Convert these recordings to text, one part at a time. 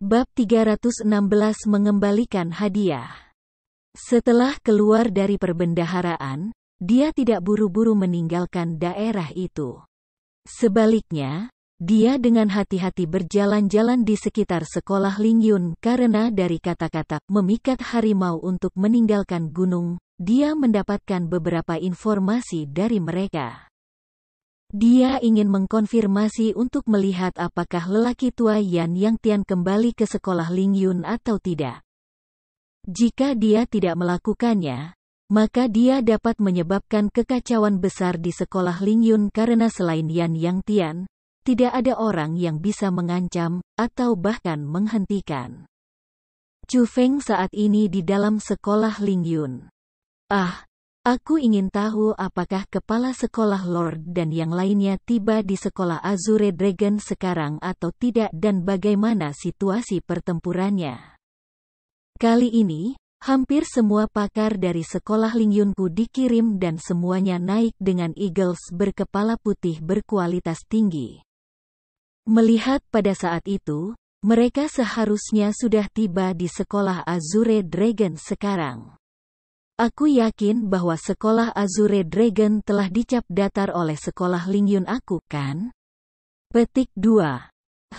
Bab 316 Mengembalikan hadiah. Setelah keluar dari perbendaharaan, dia tidak buru-buru meninggalkan daerah itu. Sebaliknya, dia dengan hati-hati berjalan-jalan di sekitar sekolah Lingyun karena dari kata-kata memikat harimau untuk meninggalkan gunung, dia mendapatkan beberapa informasi dari mereka. Dia ingin mengkonfirmasi untuk melihat apakah lelaki tua Yan Yang Tian kembali ke sekolah Lingyun atau tidak. Jika dia tidak melakukannya, maka dia dapat menyebabkan kekacauan besar di sekolah Lingyun karena selain Yan Yang Tian, tidak ada orang yang bisa mengancam, atau bahkan menghentikan Chu Feng saat ini di dalam sekolah Lingyun. Aku ingin tahu apakah kepala sekolah Lord dan yang lainnya tiba di sekolah Azure Dragon sekarang atau tidak dan bagaimana situasi pertempurannya. Kali ini, hampir semua pakar dari sekolah Lingyunku dikirim dan semuanya naik dengan Eagles berkepala putih berkualitas tinggi. Melihat pada saat itu, mereka seharusnya sudah tiba di sekolah Azure Dragon sekarang. Aku yakin bahwa sekolah Azure Dragon telah dicap datar oleh sekolah Lingyun aku, kan? Petik 2.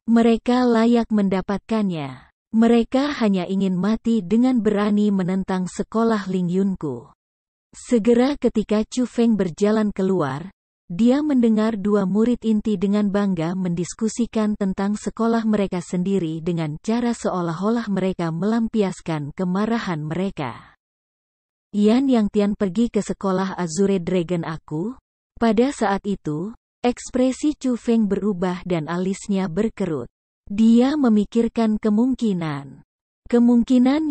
Mereka layak mendapatkannya. Mereka hanya ingin mati dengan berani menentang sekolah Lingyunku. Segera ketika Chu Feng berjalan keluar, dia mendengar dua murid inti dengan bangga mendiskusikan tentang sekolah mereka sendiri dengan cara seolah-olah mereka melampiaskan kemarahan mereka. Yan Yang Tian pergi ke sekolah Azure Dragon aku? Pada saat itu, ekspresi Chu Feng berubah dan alisnya berkerut. Dia memikirkan kemungkinan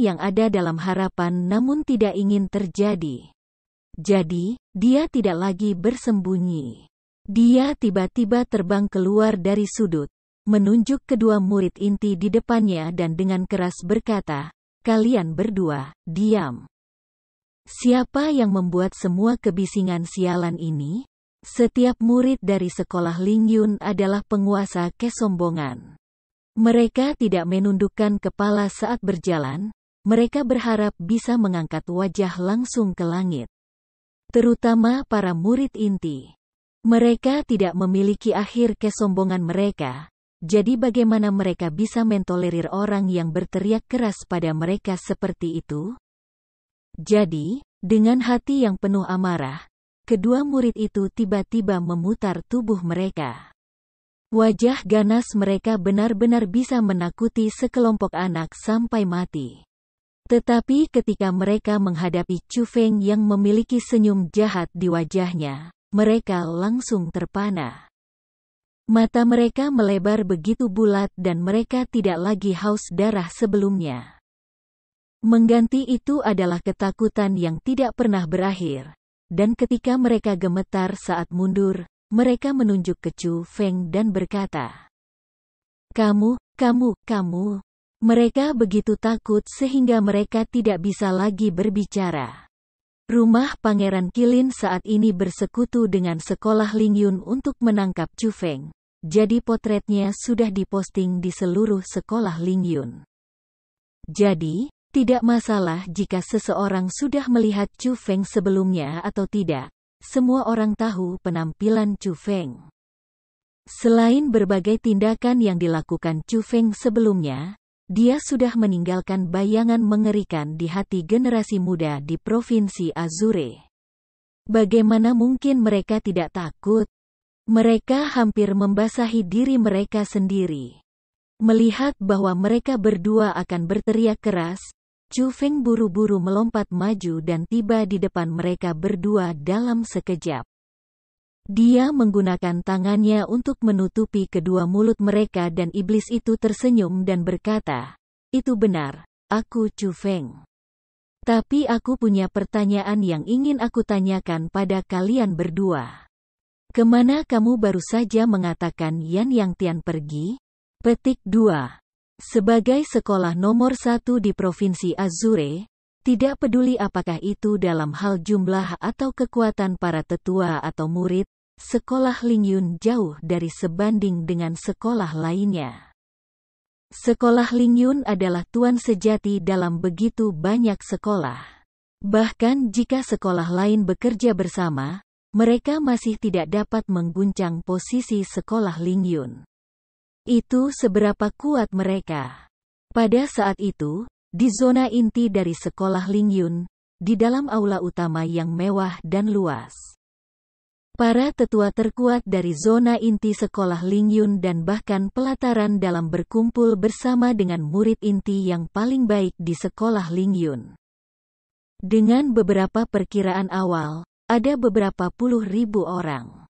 yang ada dalam harapan namun tidak ingin terjadi. Jadi, dia tidak lagi bersembunyi. Dia tiba-tiba terbang keluar dari sudut, menunjuk kedua murid inti di depannya dan dengan keras berkata, "Kalian berdua, diam." Siapa yang membuat semua kebisingan sialan ini? Setiap murid dari sekolah Lingyun adalah penguasa kesombongan. Mereka tidak menundukkan kepala saat berjalan, mereka berharap bisa mengangkat wajah langsung ke langit. Terutama para murid inti. Mereka tidak memiliki akhir kesombongan mereka, jadi bagaimana mereka bisa mentolerir orang yang berteriak keras pada mereka seperti itu? Jadi, dengan hati yang penuh amarah, kedua murid itu tiba-tiba memutar tubuh mereka. Wajah ganas mereka benar-benar bisa menakuti sekelompok anak sampai mati. Tetapi ketika mereka menghadapi Chu Feng yang memiliki senyum jahat di wajahnya, mereka langsung terpana. Mata mereka melebar begitu bulat dan mereka tidak lagi haus darah sebelumnya. Mengganti itu adalah ketakutan yang tidak pernah berakhir. Dan ketika mereka gemetar saat mundur, mereka menunjuk ke Chu Feng dan berkata, Kamu. Mereka begitu takut sehingga mereka tidak bisa lagi berbicara. Rumah Pangeran Qilin saat ini bersekutu dengan sekolah Lingyun untuk menangkap Chu Feng. Jadi potretnya sudah diposting di seluruh sekolah Lingyun. Jadi, tidak masalah jika seseorang sudah melihat Chu Feng sebelumnya atau tidak. Semua orang tahu penampilan Chu Feng. Selain berbagai tindakan yang dilakukan Chu Feng sebelumnya, dia sudah meninggalkan bayangan mengerikan di hati generasi muda di Provinsi Azure. Bagaimana mungkin mereka tidak takut? Mereka hampir membasahi diri mereka sendiri. Melihat bahwa mereka berdua akan berteriak keras, Chu Feng buru-buru melompat maju dan tiba di depan mereka berdua dalam sekejap. Dia menggunakan tangannya untuk menutupi kedua mulut mereka dan iblis itu tersenyum dan berkata, "Itu benar, aku Chu Feng. Tapi aku punya pertanyaan yang ingin aku tanyakan pada kalian berdua. Kemana kamu baru saja mengatakan Yan Yang Tian pergi?" Petik 2. Sebagai sekolah nomor 1 di Provinsi Azure, tidak peduli apakah itu dalam hal jumlah atau kekuatan para tetua atau murid, sekolah Lingyun jauh dari sebanding dengan sekolah lainnya. Sekolah Lingyun adalah tuan sejati dalam begitu banyak sekolah. Bahkan jika sekolah lain bekerja bersama, mereka masih tidak dapat mengguncang posisi sekolah Lingyun. Itu seberapa kuat mereka. Pada saat itu, di zona inti dari sekolah Lingyun, di dalam aula utama yang mewah dan luas, para tetua terkuat dari zona inti sekolah Lingyun dan bahkan pelataran dalam berkumpul bersama dengan murid inti yang paling baik di sekolah Lingyun. Dengan beberapa perkiraan awal, ada beberapa puluh ribu orang.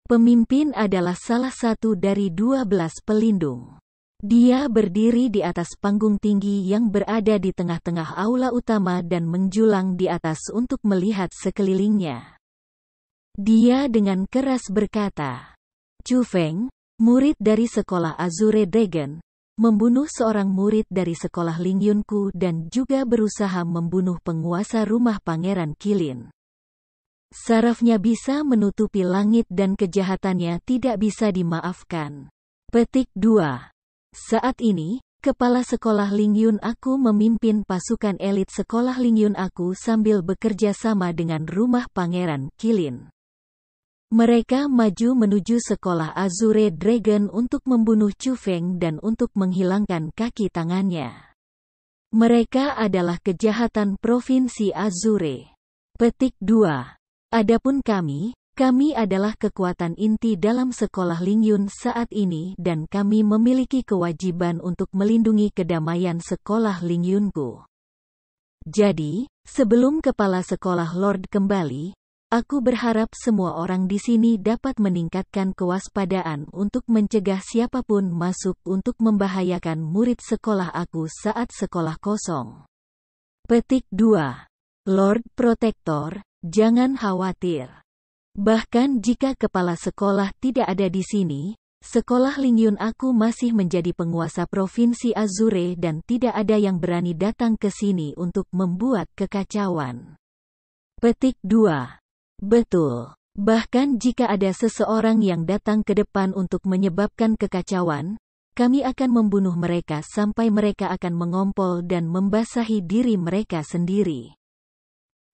Pemimpin adalah salah satu dari 12 pelindung. Dia berdiri di atas panggung tinggi yang berada di tengah-tengah aula utama dan menjulang di atas untuk melihat sekelilingnya. Dia dengan keras berkata, "Chu Feng, murid dari sekolah Azure Dragon, membunuh seorang murid dari sekolah Lingyunku dan juga berusaha membunuh penguasa rumah Pangeran Qilin. Sarafnya bisa menutupi langit dan kejahatannya tidak bisa dimaafkan." Petik 2. Saat ini, kepala sekolah Lingyun aku memimpin pasukan elit sekolah Lingyun aku sambil bekerja sama dengan rumah Pangeran Qilin. Mereka maju menuju sekolah Azure Dragon untuk membunuh Chu Feng dan untuk menghilangkan kaki tangannya. Mereka adalah kejahatan Provinsi Azure. Petik 2. Adapun kami adalah kekuatan inti dalam sekolah Lingyun saat ini dan kami memiliki kewajiban untuk melindungi kedamaian sekolah Lingyunku. Jadi, sebelum kepala sekolah Lord kembali, aku berharap semua orang di sini dapat meningkatkan kewaspadaan untuk mencegah siapapun masuk untuk membahayakan murid sekolah aku saat sekolah kosong. Petik 2. Lord Protector, jangan khawatir. Bahkan jika kepala sekolah tidak ada di sini, sekolah Lingyun aku masih menjadi penguasa Provinsi Azure dan tidak ada yang berani datang ke sini untuk membuat kekacauan. Petik 2. Betul. Bahkan jika ada seseorang yang datang ke depan untuk menyebabkan kekacauan, kami akan membunuh mereka sampai mereka akan mengompol dan membasahi diri mereka sendiri.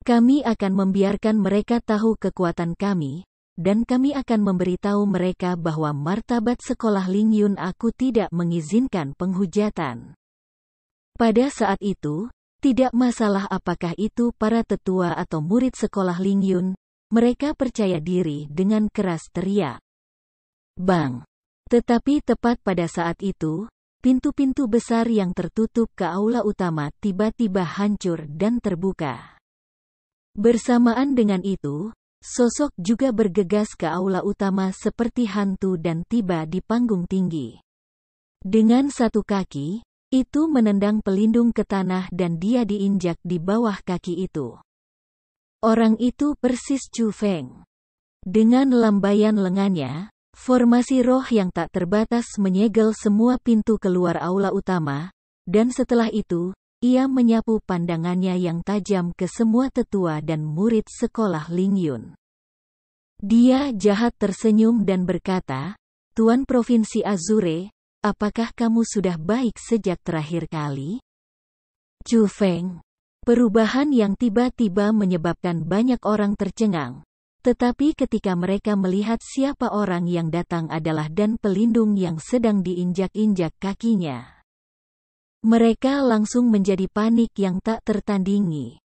Kami akan membiarkan mereka tahu kekuatan kami, dan kami akan memberitahu mereka bahwa martabat sekolah Lingyun aku tidak mengizinkan penghujatan. Pada saat itu, tidak masalah apakah itu para tetua atau murid sekolah Lingyun, mereka percaya diri dengan keras teriak. Bang! Tetapi tepat pada saat itu, pintu-pintu besar yang tertutup ke aula utama tiba-tiba hancur dan terbuka. Bersamaan dengan itu, sosok juga bergegas ke aula utama seperti hantu dan tiba di panggung tinggi. Dengan satu kaki, itu menendang pelindung ke tanah dan dia diinjak di bawah kaki itu. Orang itu persis Chu Feng. Dengan lambaian lengannya, formasi roh yang tak terbatas menyegel semua pintu keluar aula utama, dan setelah itu, ia menyapu pandangannya yang tajam ke semua tetua dan murid sekolah Lingyun. Dia jahat tersenyum dan berkata, "Tuan Provinsi Azure, apakah kamu sudah baik sejak terakhir kali?" Chu Feng. Perubahan yang tiba-tiba menyebabkan banyak orang tercengang. Tetapi ketika mereka melihat siapa orang yang datang adalah dan pelindung yang sedang diinjak-injak kakinya, mereka langsung menjadi panik yang tak tertandingi.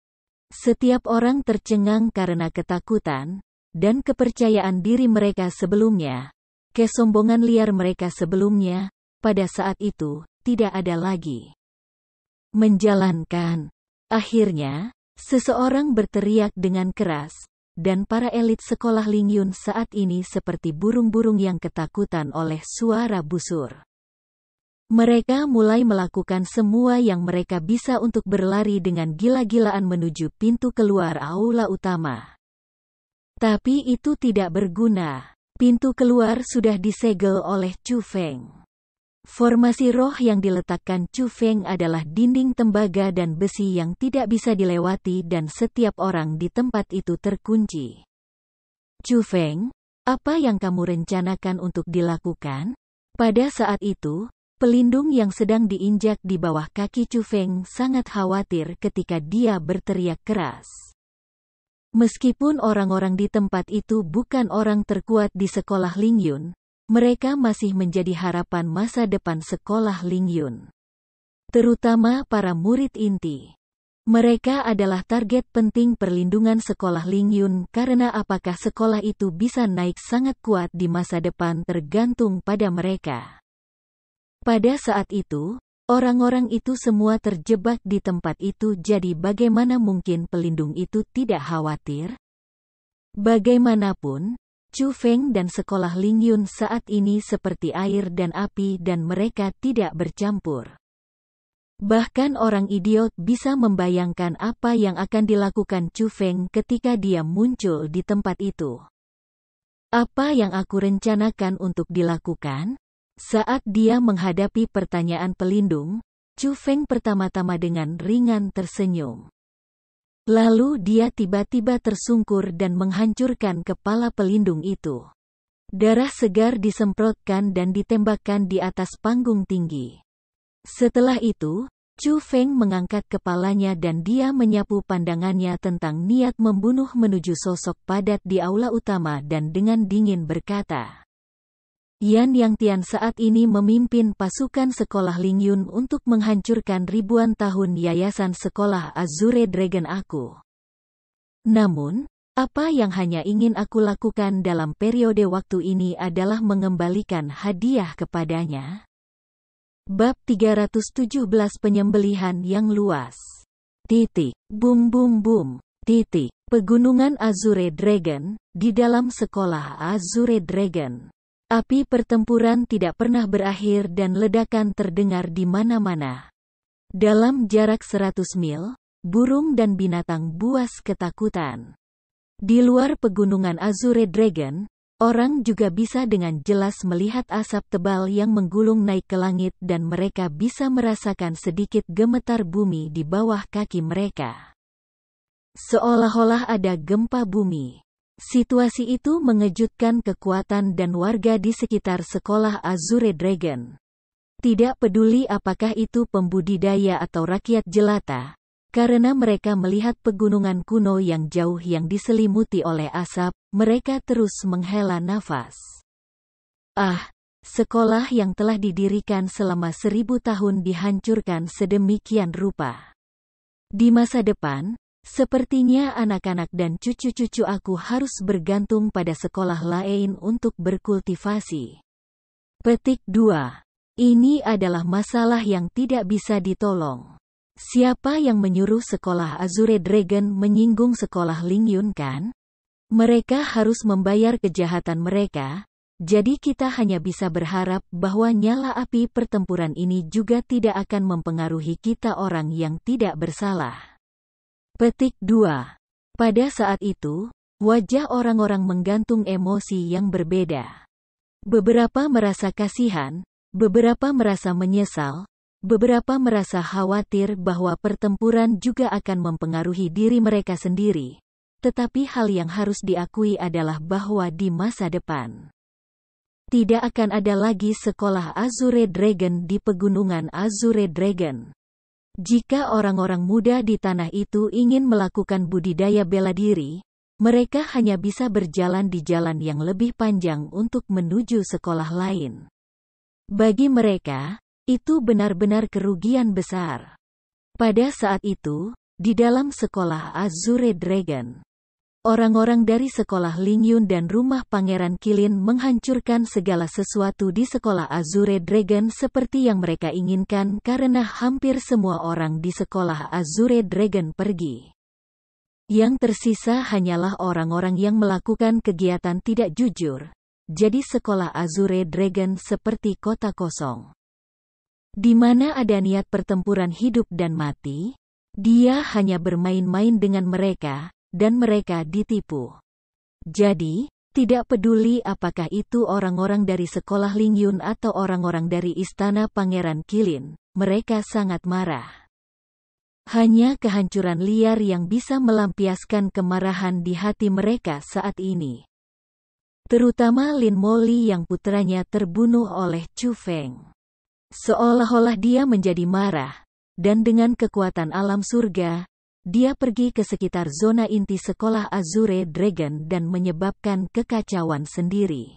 Setiap orang tercengang karena ketakutan dan kepercayaan diri mereka sebelumnya. Kesombongan liar mereka sebelumnya, pada saat itu, tidak ada lagi. Menjalankan. Akhirnya, seseorang berteriak dengan keras, dan para elit sekolah Lingyun saat ini seperti burung-burung yang ketakutan oleh suara busur. Mereka mulai melakukan semua yang mereka bisa untuk berlari dengan gila-gilaan menuju pintu keluar aula utama. Tapi itu tidak berguna. Pintu keluar sudah disegel oleh Chu Feng. Formasi roh yang diletakkan Chu Feng adalah dinding tembaga dan besi yang tidak bisa dilewati dan setiap orang di tempat itu terkunci. Chu Feng, apa yang kamu rencanakan untuk dilakukan? Pada saat itu, Pelindung yang sedang diinjak di bawah kaki Chu Feng sangat khawatir ketika dia berteriak keras. Meskipun orang-orang di tempat itu bukan orang terkuat di sekolah Lingyun, mereka masih menjadi harapan masa depan sekolah Lingyun. Terutama para murid inti. Mereka adalah target penting perlindungan sekolah Lingyun karena apakah sekolah itu bisa naik sangat kuat di masa depan tergantung pada mereka. Pada saat itu, orang-orang itu semua terjebak di tempat itu, jadi bagaimana mungkin pelindung itu tidak khawatir? Bagaimanapun, Chu Feng dan sekolah Lingyun saat ini seperti air dan api dan mereka tidak bercampur. Bahkan orang idiot bisa membayangkan apa yang akan dilakukan Chu Feng ketika dia muncul di tempat itu. Apa yang aku rencanakan untuk dilakukan? Saat dia menghadapi pertanyaan pelindung, Chu Feng pertama-tama dengan ringan tersenyum. Lalu dia tiba-tiba tersungkur dan menghancurkan kepala pelindung itu. Darah segar disemprotkan dan ditembakkan di atas panggung tinggi. Setelah itu, Chu Feng mengangkat kepalanya dan dia menyapu pandangannya tentang niat membunuh menuju sosok padat di aula utama dan dengan dingin berkata, Yan Yangtian saat ini memimpin pasukan sekolah Lingyun untuk menghancurkan ribuan tahun yayasan sekolah Azure Dragon aku. Namun, apa yang hanya ingin aku lakukan dalam periode waktu ini adalah mengembalikan hadiah kepadanya. Bab 317 Penyembelihan yang luas. Boom boom boom. Pegunungan Azure Dragon, di dalam sekolah Azure Dragon. Api pertempuran tidak pernah berakhir dan ledakan terdengar di mana-mana. Dalam jarak 100 mil, burung dan binatang buas ketakutan. Di luar pegunungan Azure Dragon, orang juga bisa dengan jelas melihat asap tebal yang menggulung naik ke langit dan mereka bisa merasakan sedikit gemetar bumi di bawah kaki mereka. Seolah-olah ada gempa bumi. Situasi itu mengejutkan kekuatan dan warga di sekitar sekolah Azure Dragon. Tidak peduli apakah itu pembudidaya atau rakyat jelata, karena mereka melihat pegunungan kuno yang jauh yang diselimuti oleh asap, mereka terus menghela nafas. Sekolah yang telah didirikan selama 1000 tahun dihancurkan sedemikian rupa. Di masa depan, sepertinya anak-anak dan cucu-cucu aku harus bergantung pada sekolah lain untuk berkultivasi. Petik 2. Ini adalah masalah yang tidak bisa ditolong. Siapa yang menyuruh sekolah Azure Dragon menyinggung sekolah Lingyun kan? Mereka harus membayar kejahatan mereka, jadi kita hanya bisa berharap bahwa nyala api pertempuran ini juga tidak akan mempengaruhi kita orang yang tidak bersalah. Petik 2. Pada saat itu, wajah orang-orang menggantung emosi yang berbeda. Beberapa merasa kasihan, beberapa merasa menyesal, beberapa merasa khawatir bahwa pertempuran juga akan mempengaruhi diri mereka sendiri. Tetapi hal yang harus diakui adalah bahwa di masa depan, tidak akan ada lagi sekolah Azure Dragon di pegunungan Azure Dragon. Jika orang-orang muda di tanah itu ingin melakukan budidaya bela diri, mereka hanya bisa berjalan di jalan yang lebih panjang untuk menuju sekolah lain. Bagi mereka, itu benar-benar kerugian besar. Pada saat itu, di dalam sekolah Azure Dragon, orang-orang dari sekolah Lingyun dan rumah Pangeran Qilin menghancurkan segala sesuatu di sekolah Azure Dragon seperti yang mereka inginkan karena hampir semua orang di sekolah Azure Dragon pergi. Yang tersisa hanyalah orang-orang yang melakukan kegiatan tidak jujur. Jadi sekolah Azure Dragon seperti kota kosong. Di mana ada niat pertempuran hidup dan mati, dia hanya bermain-main dengan mereka, dan mereka ditipu. Jadi, tidak peduli apakah itu orang-orang dari sekolah Lingyun atau orang-orang dari istana Pangeran Qilin, mereka sangat marah. Hanya kehancuran liar yang bisa melampiaskan kemarahan di hati mereka saat ini. Terutama Lin Moli yang putranya terbunuh oleh Chu Feng. Seolah-olah dia menjadi marah, dan dengan kekuatan alam surga, dia pergi ke sekitar zona inti sekolah Azure Dragon dan menyebabkan kekacauan sendiri.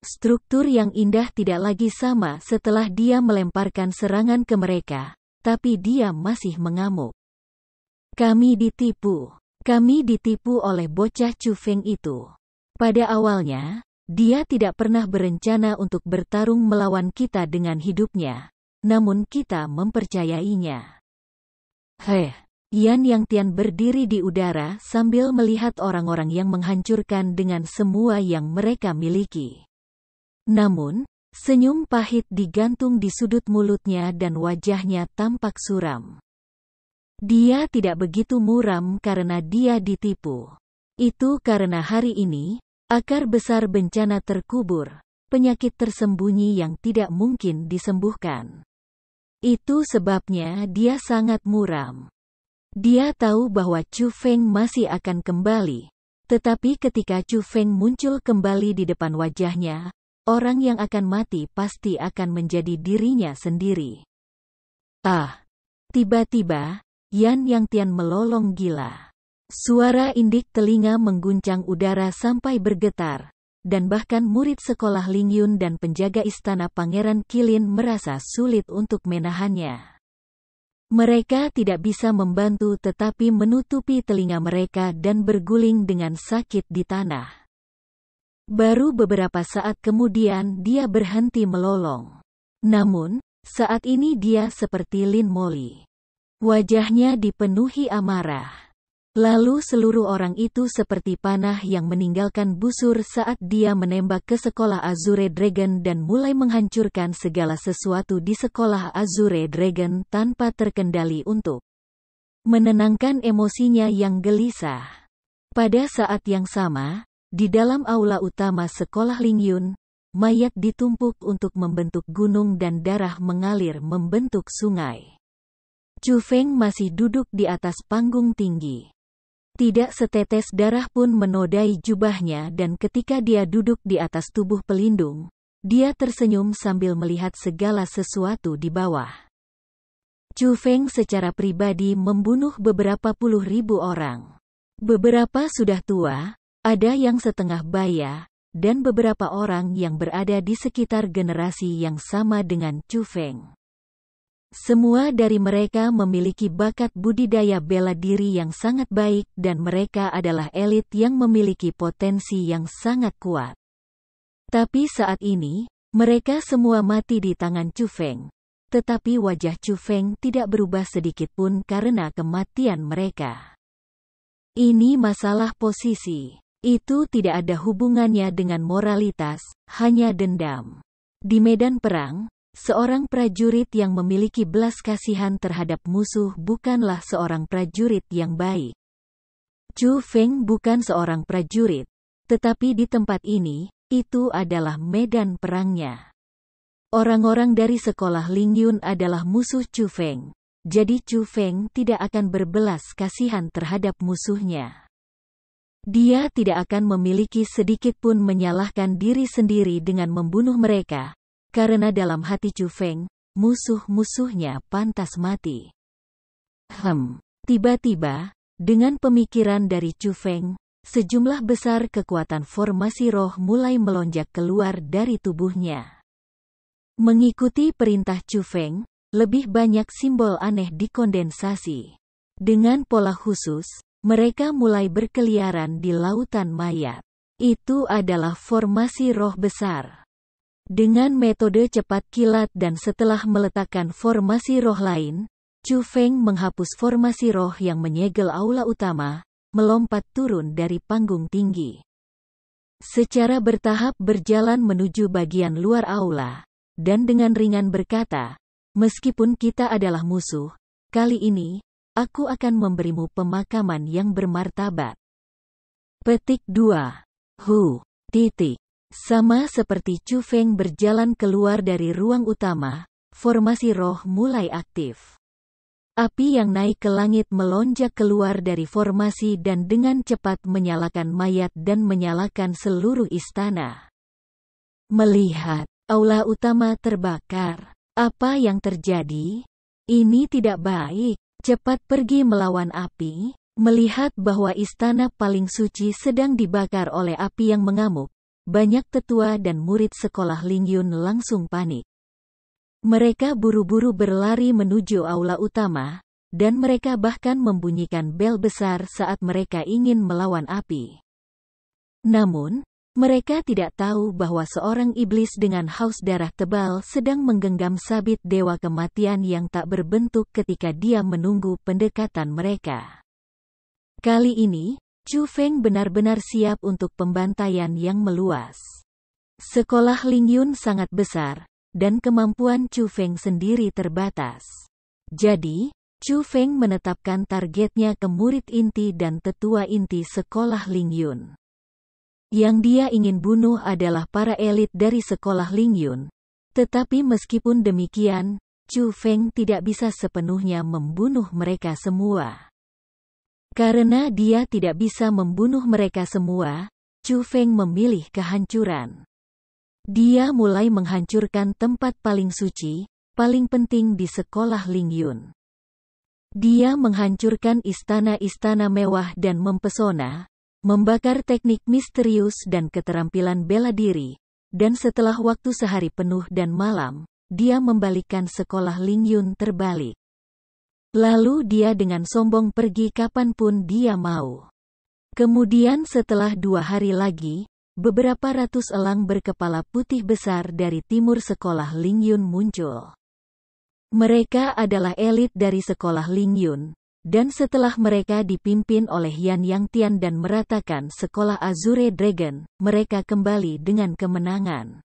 Struktur yang indah tidak lagi sama setelah dia melemparkan serangan ke mereka, tapi dia masih mengamuk. Kami ditipu. Kami ditipu oleh bocah Chu Feng itu. Pada awalnya, dia tidak pernah berencana untuk bertarung melawan kita dengan hidupnya, namun kita mempercayainya. Yan Yangtian berdiri di udara sambil melihat orang-orang yang menghancurkan dengan semua yang mereka miliki. Namun, senyum pahit digantung di sudut mulutnya dan wajahnya tampak suram. Dia tidak begitu muram karena dia ditipu. Itu karena hari ini, akar besar bencana terkubur, penyakit tersembunyi yang tidak mungkin disembuhkan. Itu sebabnya dia sangat muram. Dia tahu bahwa Chu Feng masih akan kembali, tetapi ketika Chu Feng muncul kembali di depan wajahnya, orang yang akan mati pasti akan menjadi dirinya sendiri. Tiba-tiba, Yan Yangtian melolong gila. Suara indik telinga mengguncang udara sampai bergetar, dan bahkan murid sekolah Ling Yun dan penjaga istana Pangeran Qilin merasa sulit untuk menahannya. Mereka tidak bisa membantu tetapi menutupi telinga mereka dan berguling dengan sakit di tanah. Baru beberapa saat kemudian dia berhenti melolong. Namun, saat ini dia seperti Lin Moli. Wajahnya dipenuhi amarah. Lalu seluruh orang itu seperti panah yang meninggalkan busur saat dia menembak ke sekolah Azure Dragon dan mulai menghancurkan segala sesuatu di sekolah Azure Dragon tanpa terkendali untuk menenangkan emosinya yang gelisah. Pada saat yang sama, di dalam aula utama sekolah Ling Yun, mayat ditumpuk untuk membentuk gunung dan darah mengalir membentuk sungai. Chu Feng masih duduk di atas panggung tinggi. Tidak setetes darah pun menodai jubahnya dan ketika dia duduk di atas tubuh pelindung, dia tersenyum sambil melihat segala sesuatu di bawah. Chu Feng secara pribadi membunuh beberapa puluh ribu orang. Beberapa sudah tua, ada yang setengah baya, dan beberapa orang yang berada di sekitar generasi yang sama dengan Chu Feng. Semua dari mereka memiliki bakat budidaya bela diri yang sangat baik dan mereka adalah elit yang memiliki potensi yang sangat kuat. Tapi saat ini, mereka semua mati di tangan Chu Feng. Tetapi wajah Chu Feng tidak berubah sedikit pun karena kematian mereka. Ini masalah posisi. Itu tidak ada hubungannya dengan moralitas, hanya dendam. Di medan perang, seorang prajurit yang memiliki belas kasihan terhadap musuh bukanlah seorang prajurit yang baik. Chu Feng bukan seorang prajurit, tetapi di tempat ini, itu adalah medan perangnya. Orang-orang dari sekolah Ling Yun adalah musuh Chu Feng, jadi Chu Feng tidak akan berbelas kasihan terhadap musuhnya. Dia tidak akan memiliki sedikit pun menyalahkan diri sendiri dengan membunuh mereka, karena dalam hati Chu Feng, musuh-musuhnya pantas mati. Tiba-tiba, dengan pemikiran dari Chu Feng, sejumlah besar kekuatan formasi roh mulai melonjak keluar dari tubuhnya. Mengikuti perintah Chu Feng, lebih banyak simbol aneh dikondensasi. Dengan pola khusus, mereka mulai berkeliaran di lautan mayat. Itu adalah formasi roh besar. Dengan metode cepat kilat dan setelah meletakkan formasi roh lain, Chu Feng menghapus formasi roh yang menyegel aula utama, melompat turun dari panggung tinggi. Secara bertahap berjalan menuju bagian luar aula, dan dengan ringan berkata, "Meskipun kita adalah musuh, kali ini, aku akan memberimu pemakaman yang bermartabat." Petik 2. Sama seperti Chu Feng berjalan keluar dari ruang utama, formasi roh mulai aktif. Api yang naik ke langit melonjak keluar dari formasi dan dengan cepat menyalakan mayat dan menyalakan seluruh istana. Melihat aula utama terbakar, Apa yang terjadi? Ini tidak baik. Cepat pergi melawan api. Melihat bahwa istana paling suci sedang dibakar oleh api yang mengamuk, banyak tetua dan murid sekolah Lingyun langsung panik. Mereka buru-buru berlari menuju aula utama, dan mereka bahkan membunyikan bel besar saat mereka ingin melawan api. Namun, mereka tidak tahu bahwa seorang iblis dengan haus darah tebal sedang menggenggam sabit dewa kematian yang tak berbentuk ketika dia menunggu pendekatan mereka. Kali ini, Chu Feng benar-benar siap untuk pembantaian yang meluas. Sekolah Lingyun sangat besar, dan kemampuan Chu Feng sendiri terbatas. Jadi, Chu Feng menetapkan targetnya ke murid inti dan tetua inti sekolah Lingyun. Yang dia ingin bunuh adalah para elit dari sekolah Lingyun. Tetapi meskipun demikian, Chu Feng tidak bisa sepenuhnya membunuh mereka semua. Karena dia tidak bisa membunuh mereka semua, Chu Feng memilih kehancuran. Dia mulai menghancurkan tempat paling suci, paling penting di sekolah Lingyun. Dia menghancurkan istana-istana mewah dan mempesona, membakar teknik misterius dan keterampilan bela diri, dan setelah waktu sehari penuh dan malam, dia membalikkan sekolah Lingyun terbalik. Lalu dia dengan sombong pergi kapanpun dia mau. Kemudian setelah 2 hari lagi, beberapa ratus elang berkepala putih besar dari timur sekolah Lingyun muncul. Mereka adalah elit dari sekolah Lingyun, dan setelah mereka dipimpin oleh Yan Yangtian dan meratakan sekolah Azure Dragon, mereka kembali dengan kemenangan.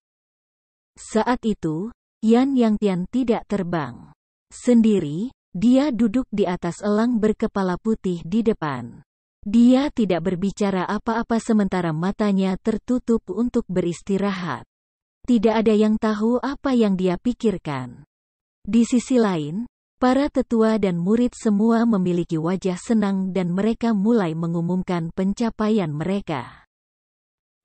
Saat itu, Yan Yangtian tidak terbang sendiri. Dia duduk di atas elang berkepala putih di depan. Dia tidak berbicara apa-apa sementara matanya tertutup untuk beristirahat. Tidak ada yang tahu apa yang dia pikirkan. Di sisi lain, para tetua dan murid semua memiliki wajah senang dan mereka mulai mengumumkan pencapaian mereka.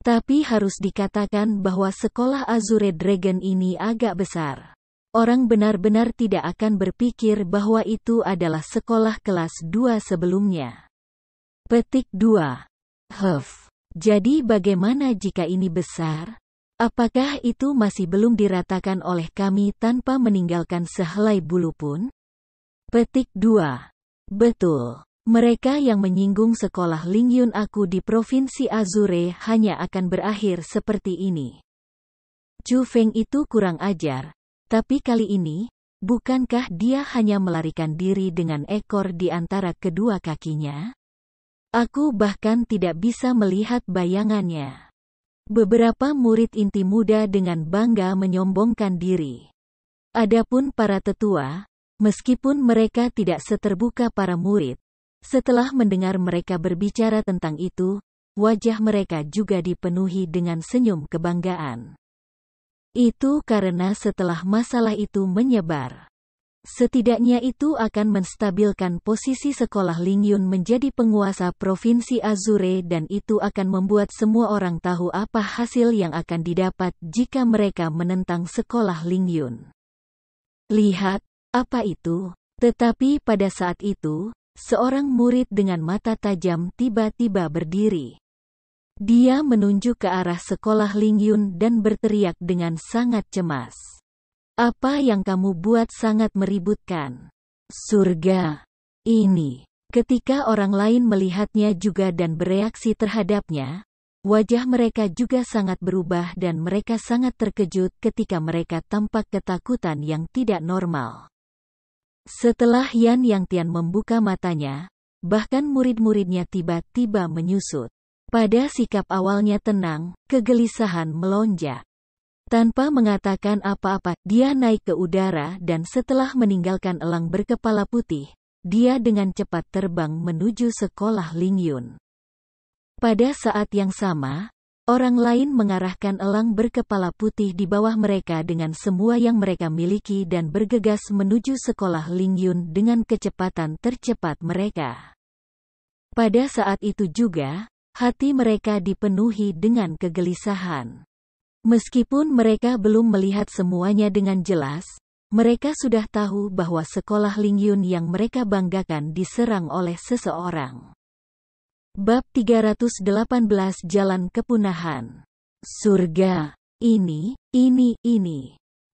Tapi harus dikatakan bahwa sekolah Azure Dragon ini agak besar. Orang benar-benar tidak akan berpikir bahwa itu adalah sekolah kelas 2 sebelumnya. Petik 2. Jadi bagaimana jika ini besar? Apakah itu masih belum diratakan oleh kami tanpa meninggalkan sehelai bulu pun? Petik 2. Betul. Mereka yang menyinggung sekolah Lingyun aku di Provinsi Azure hanya akan berakhir seperti ini. Chu Feng itu kurang ajar. Tapi kali ini, bukankah dia hanya melarikan diri dengan ekor di antara kedua kakinya? Aku bahkan tidak bisa melihat bayangannya. Beberapa murid inti muda dengan bangga menyombongkan diri. Adapun para tetua, meskipun mereka tidak seterbuka para murid, setelah mendengar mereka berbicara tentang itu, wajah mereka juga dipenuhi dengan senyum kebanggaan. Itu karena setelah masalah itu menyebar, setidaknya itu akan menstabilkan posisi sekolah Lingyun menjadi penguasa Provinsi Azure dan itu akan membuat semua orang tahu apa hasil yang akan didapat jika mereka menentang sekolah Lingyun. Lihat, apa itu? Tetapi pada saat itu, seorang murid dengan mata tajam tiba-tiba berdiri. Dia menunjuk ke arah sekolah Lingyun dan berteriak dengan sangat cemas. Apa yang kamu buat sangat meributkan. Surga. Ini. Ketika orang lain melihatnya juga dan bereaksi terhadapnya, wajah mereka juga sangat berubah dan mereka sangat terkejut ketika mereka tampak ketakutan yang tidak normal. Setelah Yan Yangtian membuka matanya, bahkan murid-muridnya tiba-tiba menyusut. Pada sikap awalnya tenang, kegelisahan melonjak. Tanpa mengatakan apa-apa, dia naik ke udara dan setelah meninggalkan elang berkepala putih, dia dengan cepat terbang menuju sekolah Lingyun. Pada saat yang sama, orang lain mengarahkan elang berkepala putih di bawah mereka dengan semua yang mereka miliki dan bergegas menuju sekolah Lingyun dengan kecepatan tercepat mereka. Pada saat itu juga, hati mereka dipenuhi dengan kegelisahan. Meskipun mereka belum melihat semuanya dengan jelas, mereka sudah tahu bahwa sekolah Lingyun yang mereka banggakan diserang oleh seseorang. Bab 318 Jalan Kepunahan. Surga. Ini.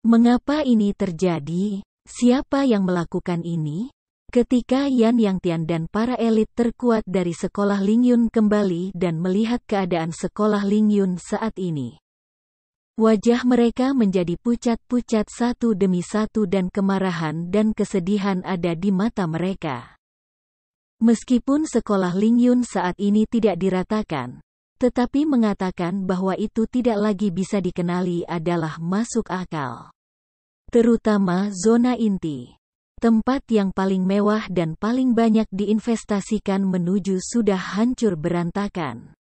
Mengapa ini terjadi? Siapa yang melakukan ini? Ketika Yan Yangtian dan para elit terkuat dari sekolah Lingyun kembali dan melihat keadaan sekolah Lingyun saat ini, wajah mereka menjadi pucat-pucat satu demi satu dan kemarahan dan kesedihan ada di mata mereka. Meskipun sekolah Lingyun saat ini tidak diratakan, tetapi mengatakan bahwa itu tidak lagi bisa dikenali adalah masuk akal. Terutama zona inti. Tempat yang paling mewah dan paling banyak diinvestasikan menuju sudah hancur berantakan.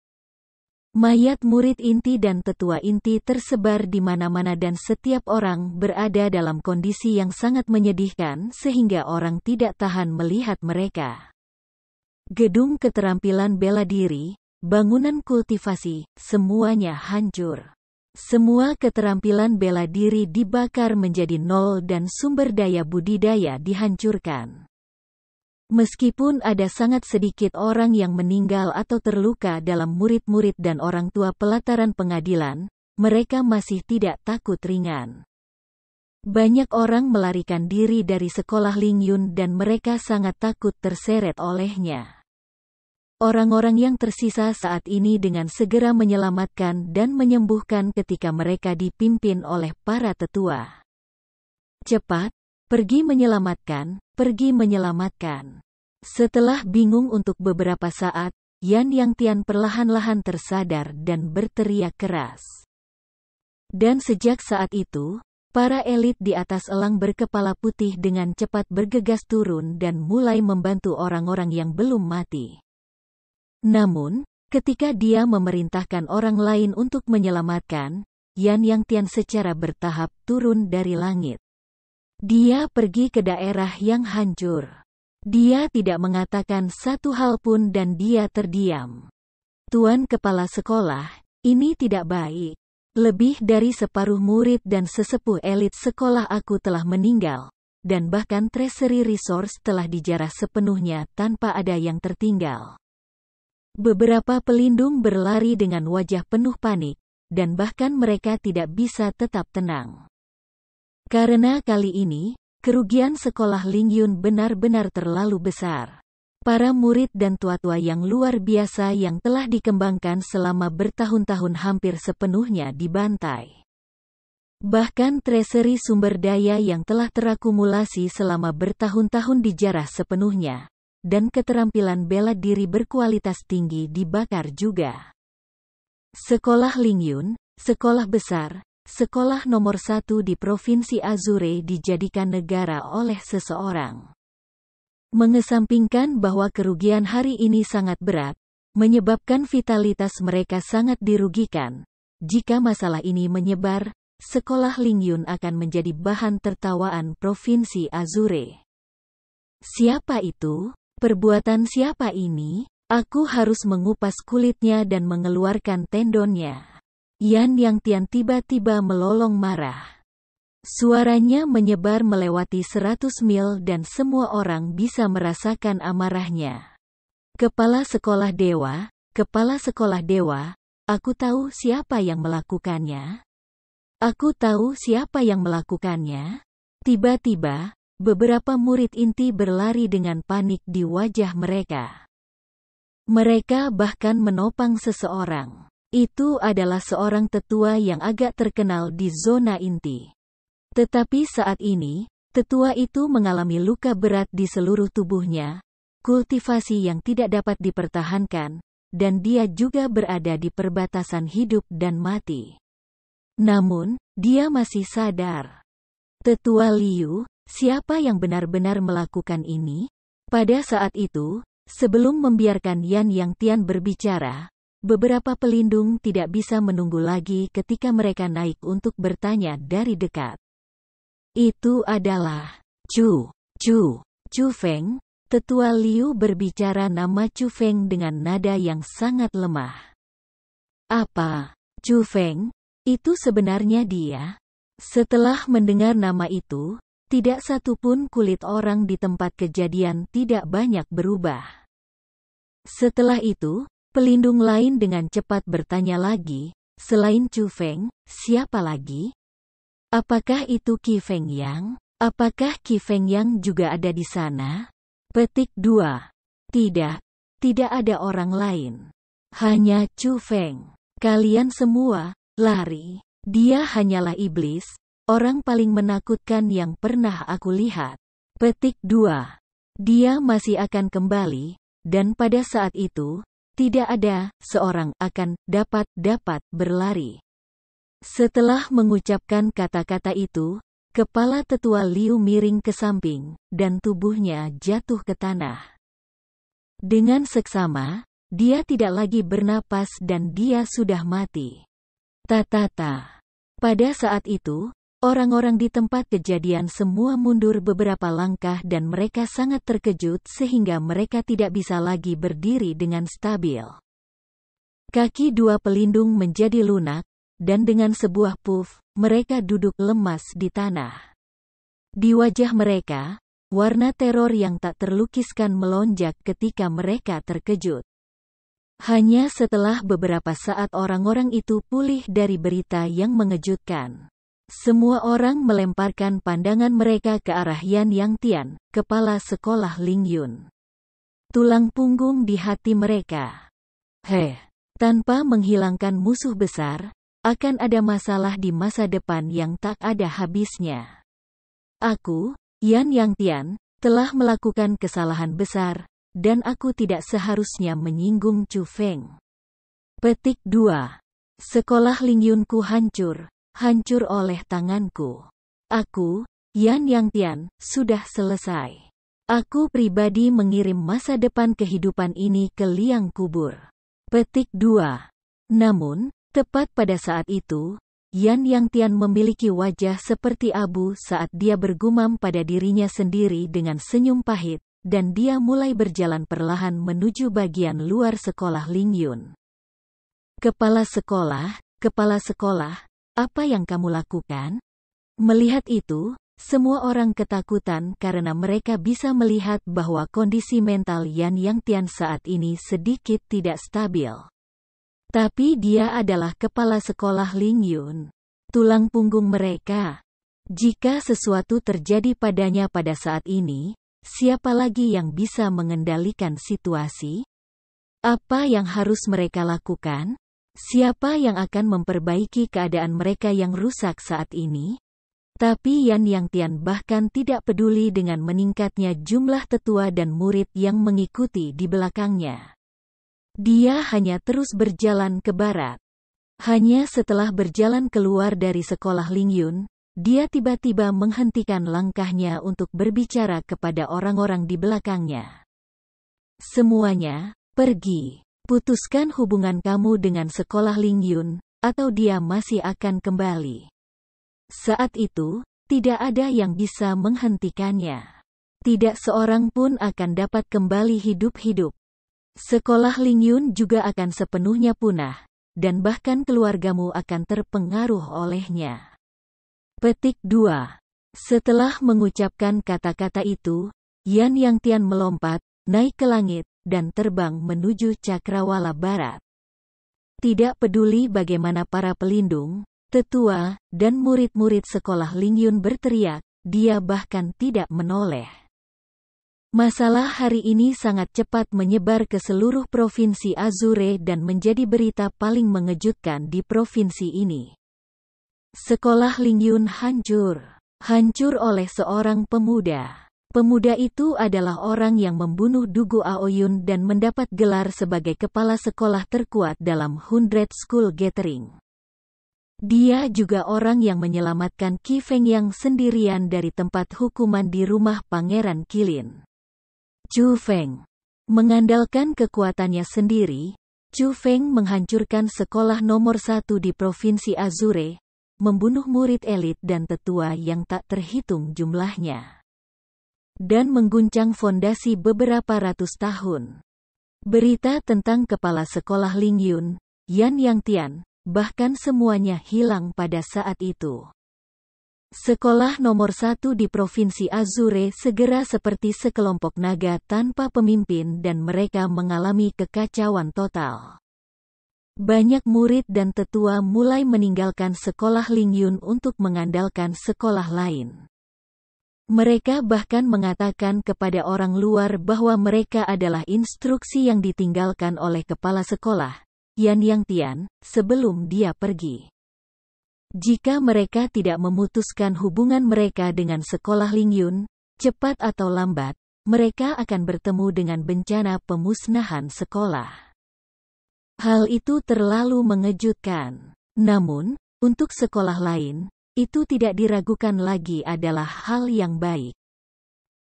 Mayat murid inti dan tetua inti tersebar di mana-mana dan setiap orang berada dalam kondisi yang sangat menyedihkan sehingga orang tidak tahan melihat mereka. Gedung keterampilan bela diri, bangunan kultivasi, semuanya hancur. Semua keterampilan bela diri dibakar menjadi nol dan sumber daya budidaya dihancurkan. Meskipun ada sangat sedikit orang yang meninggal atau terluka dalam murid-murid dan orang tua pelataran pengadilan, mereka masih tidak takut ringan. Banyak orang melarikan diri dari sekolah Lingyun dan mereka sangat takut terseret olehnya. Orang-orang yang tersisa saat ini dengan segera menyelamatkan dan menyembuhkan ketika mereka dipimpin oleh para tetua. Cepat, pergi menyelamatkan, pergi menyelamatkan. Setelah bingung untuk beberapa saat, Yan Yangtian perlahan-lahan tersadar dan berteriak keras. Dan sejak saat itu, para elit di atas elang berkepala putih dengan cepat bergegas turun dan mulai membantu orang-orang yang belum mati. Namun, ketika dia memerintahkan orang lain untuk menyelamatkan, Yan Yangtian secara bertahap turun dari langit. Dia pergi ke daerah yang hancur. Dia tidak mengatakan satu hal pun dan dia terdiam. Tuan Kepala Sekolah, ini tidak baik. Lebih dari separuh murid dan sesepuh elit sekolah aku telah meninggal, dan bahkan Treasury Resource telah dijarah sepenuhnya tanpa ada yang tertinggal. Beberapa pelindung berlari dengan wajah penuh panik, dan bahkan mereka tidak bisa tetap tenang. Karena kali ini, kerugian sekolah Lingyun benar-benar terlalu besar. Para murid dan tua-tua yang luar biasa yang telah dikembangkan selama bertahun-tahun hampir sepenuhnya dibantai. Bahkan treasury sumber daya yang telah terakumulasi selama bertahun-tahun dijarah sepenuhnya. Dan keterampilan bela diri berkualitas tinggi dibakar juga. Sekolah Lingyun, sekolah besar, sekolah nomor 1 di Provinsi Azure dijadikan negara oleh seseorang. Mengesampingkan bahwa kerugian hari ini sangat berat, menyebabkan vitalitas mereka sangat dirugikan. Jika masalah ini menyebar, sekolah Lingyun akan menjadi bahan tertawaan Provinsi Azure. Siapa itu? Perbuatan siapa ini? Aku harus mengupas kulitnya dan mengeluarkan tendonnya. Yan Yangtian tiba-tiba melolong marah. Suaranya menyebar melewati 100 mil dan semua orang bisa merasakan amarahnya. Kepala sekolah dewa, aku tahu siapa yang melakukannya. Aku tahu siapa yang melakukannya. Tiba-tiba, beberapa murid inti berlari dengan panik di wajah mereka. Mereka bahkan menopang seseorang. Itu adalah seorang tetua yang agak terkenal di zona inti. Tetapi saat ini, tetua itu mengalami luka berat di seluruh tubuhnya, kultivasi yang tidak dapat dipertahankan, dan dia juga berada di perbatasan hidup dan mati. Namun, dia masih sadar. Tetua Liu, siapa yang benar-benar melakukan ini? Pada saat itu, sebelum membiarkan Yan Yangtian berbicara, beberapa pelindung tidak bisa menunggu lagi ketika mereka naik untuk bertanya dari dekat. Itu adalah Chu Feng. Tetua Liu berbicara nama Chu Feng dengan nada yang sangat lemah. Apa? Chu Feng? Itu sebenarnya dia? Setelah mendengar nama itu, Tidak satu pun kulit orang di tempat kejadian tidak banyak berubah. Setelah itu, pelindung lain dengan cepat bertanya lagi, selain Chu Feng, siapa lagi? Apakah itu Qi Feng Yang? Apakah Qi Feng Yang juga ada di sana? Petik 2. Tidak. Tidak ada orang lain. Hanya Chu Feng. Kalian semua, lari. Dia hanyalah iblis, orang paling menakutkan yang pernah aku lihat. Petik 2. Dia masih akan kembali, dan pada saat itu, tidak ada seorang akan dapat berlari. Setelah mengucapkan kata-kata itu, kepala tetua Liu miring ke samping, dan tubuhnya jatuh ke tanah. Dengan seksama, dia tidak lagi bernapas dan dia sudah mati. Tatata. Pada saat itu, orang-orang di tempat kejadian semua mundur beberapa langkah dan mereka sangat terkejut sehingga mereka tidak bisa lagi berdiri dengan stabil. Kaki dua pelindung menjadi lunak, dan dengan sebuah puff, mereka duduk lemas di tanah. Di wajah mereka, warna teror yang tak terlukiskan melonjak ketika mereka terkejut. Hanya setelah beberapa saat orang-orang itu pulih dari berita yang mengejutkan. Semua orang melemparkan pandangan mereka ke arah Yan Yang Tian, kepala sekolah Ling Yun. Tulang punggung di hati mereka. Tanpa menghilangkan musuh besar, akan ada masalah di masa depan yang tak ada habisnya. Aku, Yan Yang Tian, telah melakukan kesalahan besar, dan aku tidak seharusnya menyinggung Chu Feng. Petik 2. Sekolah Ling Yunku hancur oleh tanganku. Aku, Yan Yang Tian, sudah selesai. Aku pribadi mengirim masa depan kehidupan ini ke liang kubur. Petik 2. Namun, tepat pada saat itu, Yan Yang Tian memiliki wajah seperti abu saat dia bergumam pada dirinya sendiri dengan senyum pahit, dan dia mulai berjalan perlahan menuju bagian luar sekolah Ling Yun. Kepala sekolah, apa yang kamu lakukan? Melihat itu, semua orang ketakutan karena mereka bisa melihat bahwa kondisi mental Yan Yang Tian saat ini sedikit tidak stabil. Tapi dia adalah kepala sekolah Ling Yun. Tulang punggung mereka. Jika sesuatu terjadi padanya pada saat ini, siapa lagi yang bisa mengendalikan situasi? Apa yang harus mereka lakukan? Siapa yang akan memperbaiki keadaan mereka yang rusak saat ini? Tapi Yan Yang Tian bahkan tidak peduli dengan meningkatnya jumlah tetua dan murid yang mengikuti di belakangnya. Dia hanya terus berjalan ke barat. Hanya setelah berjalan keluar dari sekolah Ling Yun, dia tiba-tiba menghentikan langkahnya untuk berbicara kepada orang-orang di belakangnya. Semuanya, pergi. Putuskan hubungan kamu dengan sekolah Ling Yun, atau dia masih akan kembali. Saat itu, tidak ada yang bisa menghentikannya. Tidak seorang pun akan dapat kembali hidup-hidup. Sekolah Ling Yun juga akan sepenuhnya punah, dan bahkan keluargamu akan terpengaruh olehnya. Petik 2. Setelah mengucapkan kata-kata itu, Yan Yang Tian melompat, naik ke langit, dan terbang menuju cakrawala barat. Tidak peduli bagaimana para pelindung, tetua, dan murid-murid sekolah Ling Yun berteriak, dia bahkan tidak menoleh. Masalah hari ini sangat cepat menyebar ke seluruh provinsi Azure dan menjadi berita paling mengejutkan di provinsi ini. Sekolah Ling Yun hancur. Hancur oleh seorang pemuda. Pemuda itu adalah orang yang membunuh Dugu Aoyun dan mendapat gelar sebagai kepala sekolah terkuat dalam 100 School Gathering. Dia juga orang yang menyelamatkan Qi Feng Yang sendirian dari tempat hukuman di rumah Pangeran Qilin. Chu Feng. Mengandalkan kekuatannya sendiri, Chu Feng menghancurkan sekolah nomor 1 di Provinsi Azure, membunuh murid elit dan tetua yang tak terhitung jumlahnya, dan mengguncang fondasi beberapa ratus tahun. Berita tentang kepala sekolah Ling Yun, Yan Yang Tian, bahkan semuanya hilang pada saat itu. Sekolah nomor 1 di Provinsi Azure segera seperti sekelompok naga tanpa pemimpin dan mereka mengalami kekacauan total. Banyak murid dan tetua mulai meninggalkan sekolah Lingyun untuk mengandalkan sekolah lain. Mereka bahkan mengatakan kepada orang luar bahwa mereka adalah instruksi yang ditinggalkan oleh kepala sekolah, Yan Yangtian, sebelum dia pergi. Jika mereka tidak memutuskan hubungan mereka dengan sekolah Lingyun, cepat atau lambat, mereka akan bertemu dengan bencana pemusnahan sekolah. Hal itu terlalu mengejutkan. Namun, untuk sekolah lain, itu tidak diragukan lagi adalah hal yang baik.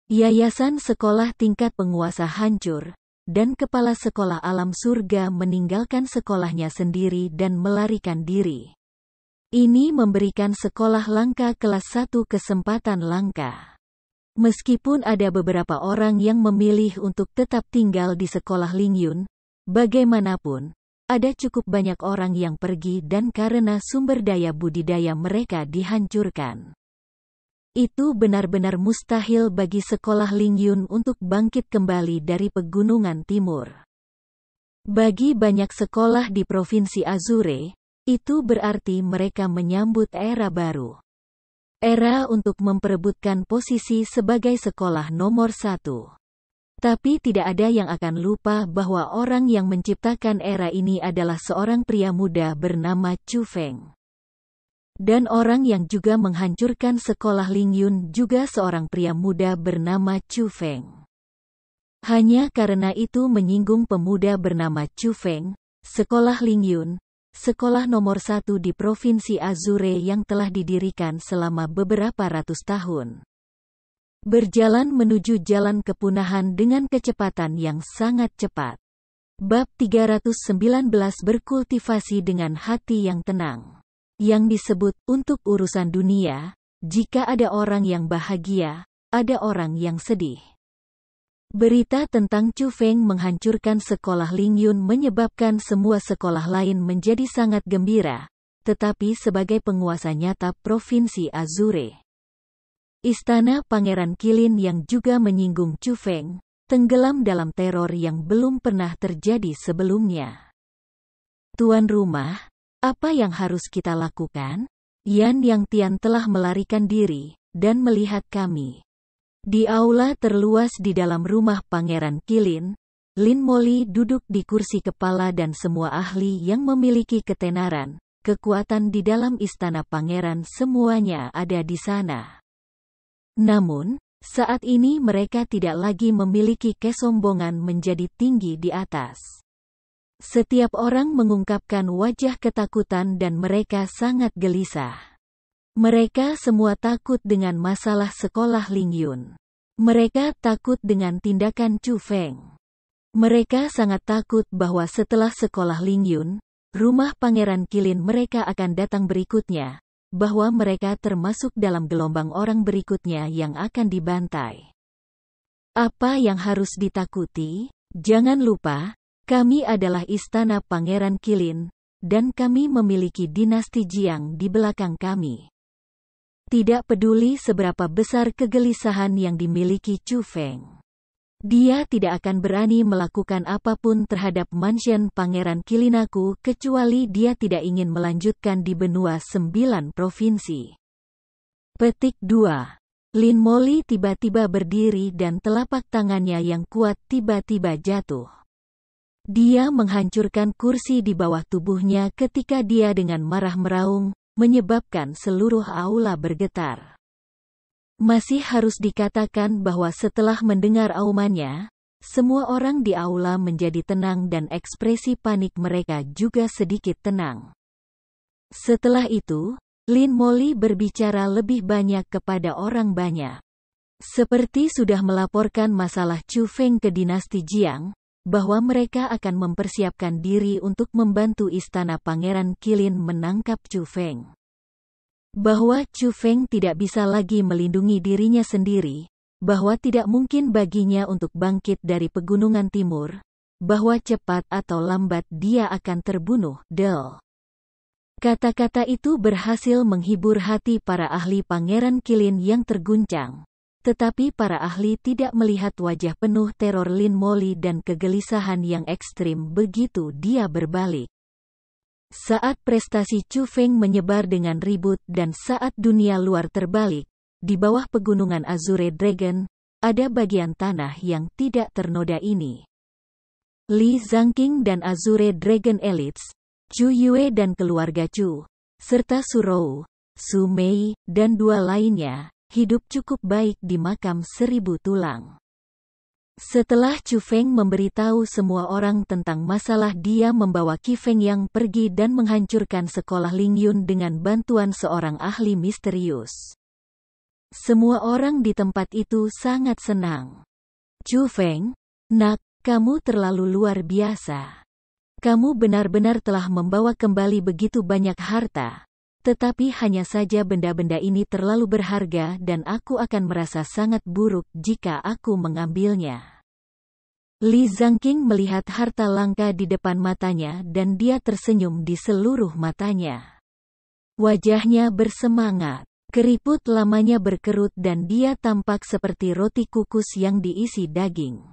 Yayasan sekolah tingkat penguasa hancur, dan kepala sekolah alam surga meninggalkan sekolahnya sendiri dan melarikan diri. Ini memberikan sekolah langka kelas 1 kesempatan langka. Meskipun ada beberapa orang yang memilih untuk tetap tinggal di sekolah Lingyun, bagaimanapun, ada cukup banyak orang yang pergi dan karena sumber daya budidaya mereka dihancurkan. Itu benar-benar mustahil bagi sekolah Lingyun untuk bangkit kembali dari pegunungan timur. Bagi banyak sekolah di Provinsi Azure, itu berarti mereka menyambut era baru. Era untuk memperebutkan posisi sebagai sekolah nomor 1. Tapi tidak ada yang akan lupa bahwa orang yang menciptakan era ini adalah seorang pria muda bernama Chu Feng. Dan orang yang juga menghancurkan sekolah Lingyun juga seorang pria muda bernama Chu Feng. Hanya karena itu menyinggung pemuda bernama Chu Feng, sekolah Lingyun, sekolah nomor 1 di Provinsi Azure yang telah didirikan selama beberapa ratus tahun. Berjalan menuju jalan kepunahan dengan kecepatan yang sangat cepat. Bab 319 berkultivasi dengan hati yang tenang. Yang disebut, untuk urusan dunia, jika ada orang yang bahagia, ada orang yang sedih. Berita tentang Chu Feng menghancurkan sekolah Lingyun menyebabkan semua sekolah lain menjadi sangat gembira, tetapi sebagai penguasa nyata Provinsi Azure, Istana Pangeran Qilin yang juga menyinggung Chu Feng, tenggelam dalam teror yang belum pernah terjadi sebelumnya. Tuan rumah, apa yang harus kita lakukan? Yan Yangtian telah melarikan diri, dan melihat kami. Di aula terluas di dalam rumah Pangeran Qilin, Lin Moli duduk di kursi kepala dan semua ahli yang memiliki ketenaran, kekuatan di dalam istana pangeran semuanya ada di sana. Namun, saat ini mereka tidak lagi memiliki kesombongan menjadi tinggi di atas. Setiap orang mengungkapkan wajah ketakutan dan mereka sangat gelisah. Mereka semua takut dengan masalah sekolah Lingyun. Mereka takut dengan tindakan Chu Feng. Mereka sangat takut bahwa setelah sekolah Lingyun, rumah Pangeran Qilin mereka akan datang berikutnya, bahwa mereka termasuk dalam gelombang orang berikutnya yang akan dibantai. Apa yang harus ditakuti? Jangan lupa, kami adalah istana Pangeran Qilin, dan kami memiliki dinasti Jiang di belakang kami. Tidak peduli seberapa besar kegelisahan yang dimiliki Chu Feng. Dia tidak akan berani melakukan apapun terhadap mansion Pangeran Qilinaku kecuali dia tidak ingin melanjutkan di benua 9 provinsi. Petik 2. Lin Moli tiba-tiba berdiri dan telapak tangannya yang kuat tiba-tiba jatuh. Dia menghancurkan kursi di bawah tubuhnya ketika dia dengan marah meraung, menyebabkan seluruh aula bergetar. Masih harus dikatakan bahwa setelah mendengar aumannya, semua orang di aula menjadi tenang dan ekspresi panik mereka juga sedikit tenang. Setelah itu, Lin Moli berbicara lebih banyak kepada orang banyak. Seperti sudah melaporkan masalah Chu Feng ke dinasti Jiang, bahwa mereka akan mempersiapkan diri untuk membantu istana Pangeran Qilin menangkap Chu Feng. Bahwa Chu Feng tidak bisa lagi melindungi dirinya sendiri, bahwa tidak mungkin baginya untuk bangkit dari pegunungan timur, bahwa cepat atau lambat dia akan terbunuh. Kata-kata itu berhasil menghibur hati para ahli Pangeran Qilin yang terguncang. Tetapi para ahli tidak melihat wajah penuh teror Lin Moly dan kegelisahan yang ekstrim begitu dia berbalik. Saat prestasi Chu Feng menyebar dengan ribut dan saat dunia luar terbalik, di bawah pegunungan Azure Dragon, ada bagian tanah yang tidak ternoda ini. Li Zhangqing dan Azure Dragon Elites, Chu Yue dan keluarga Chu, serta Su Rou, Su Mei, dan dua lainnya, hidup cukup baik di makam 1000 tulang. Setelah Chu Feng memberitahu semua orang tentang masalah, dia membawa Qi Feng Yang pergi dan menghancurkan sekolah Ling Yun dengan bantuan seorang ahli misterius. Semua orang di tempat itu sangat senang. Chu Feng, nak, kamu terlalu luar biasa. Kamu benar-benar telah membawa kembali begitu banyak harta. Tetapi hanya saja benda-benda ini terlalu berharga dan aku akan merasa sangat buruk jika aku mengambilnya. Li Zhangqing melihat harta langka di depan matanya dan dia tersenyum di seluruh matanya. Wajahnya bersemangat. Keriput lamanya berkerut dan dia tampak seperti roti kukus yang diisi daging.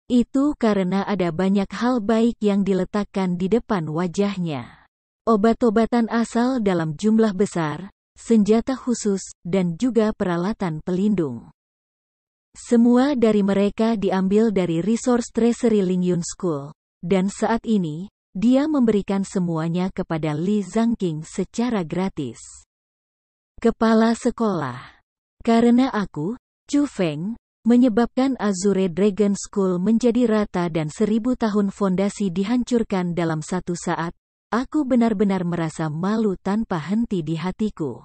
Itu karena ada banyak hal baik yang diletakkan di depan wajahnya. Obat-obatan asal dalam jumlah besar, senjata khusus, dan juga peralatan pelindung. Semua dari mereka diambil dari Resource Treasury Ling Yun School, dan saat ini, dia memberikan semuanya kepada Li Zhangqing secara gratis. Kepala sekolah. Karena aku, Chu Feng, menyebabkan Azure Dragon School menjadi rata dan 1000 tahun fondasi dihancurkan dalam satu saat, aku benar-benar merasa malu tanpa henti di hatiku.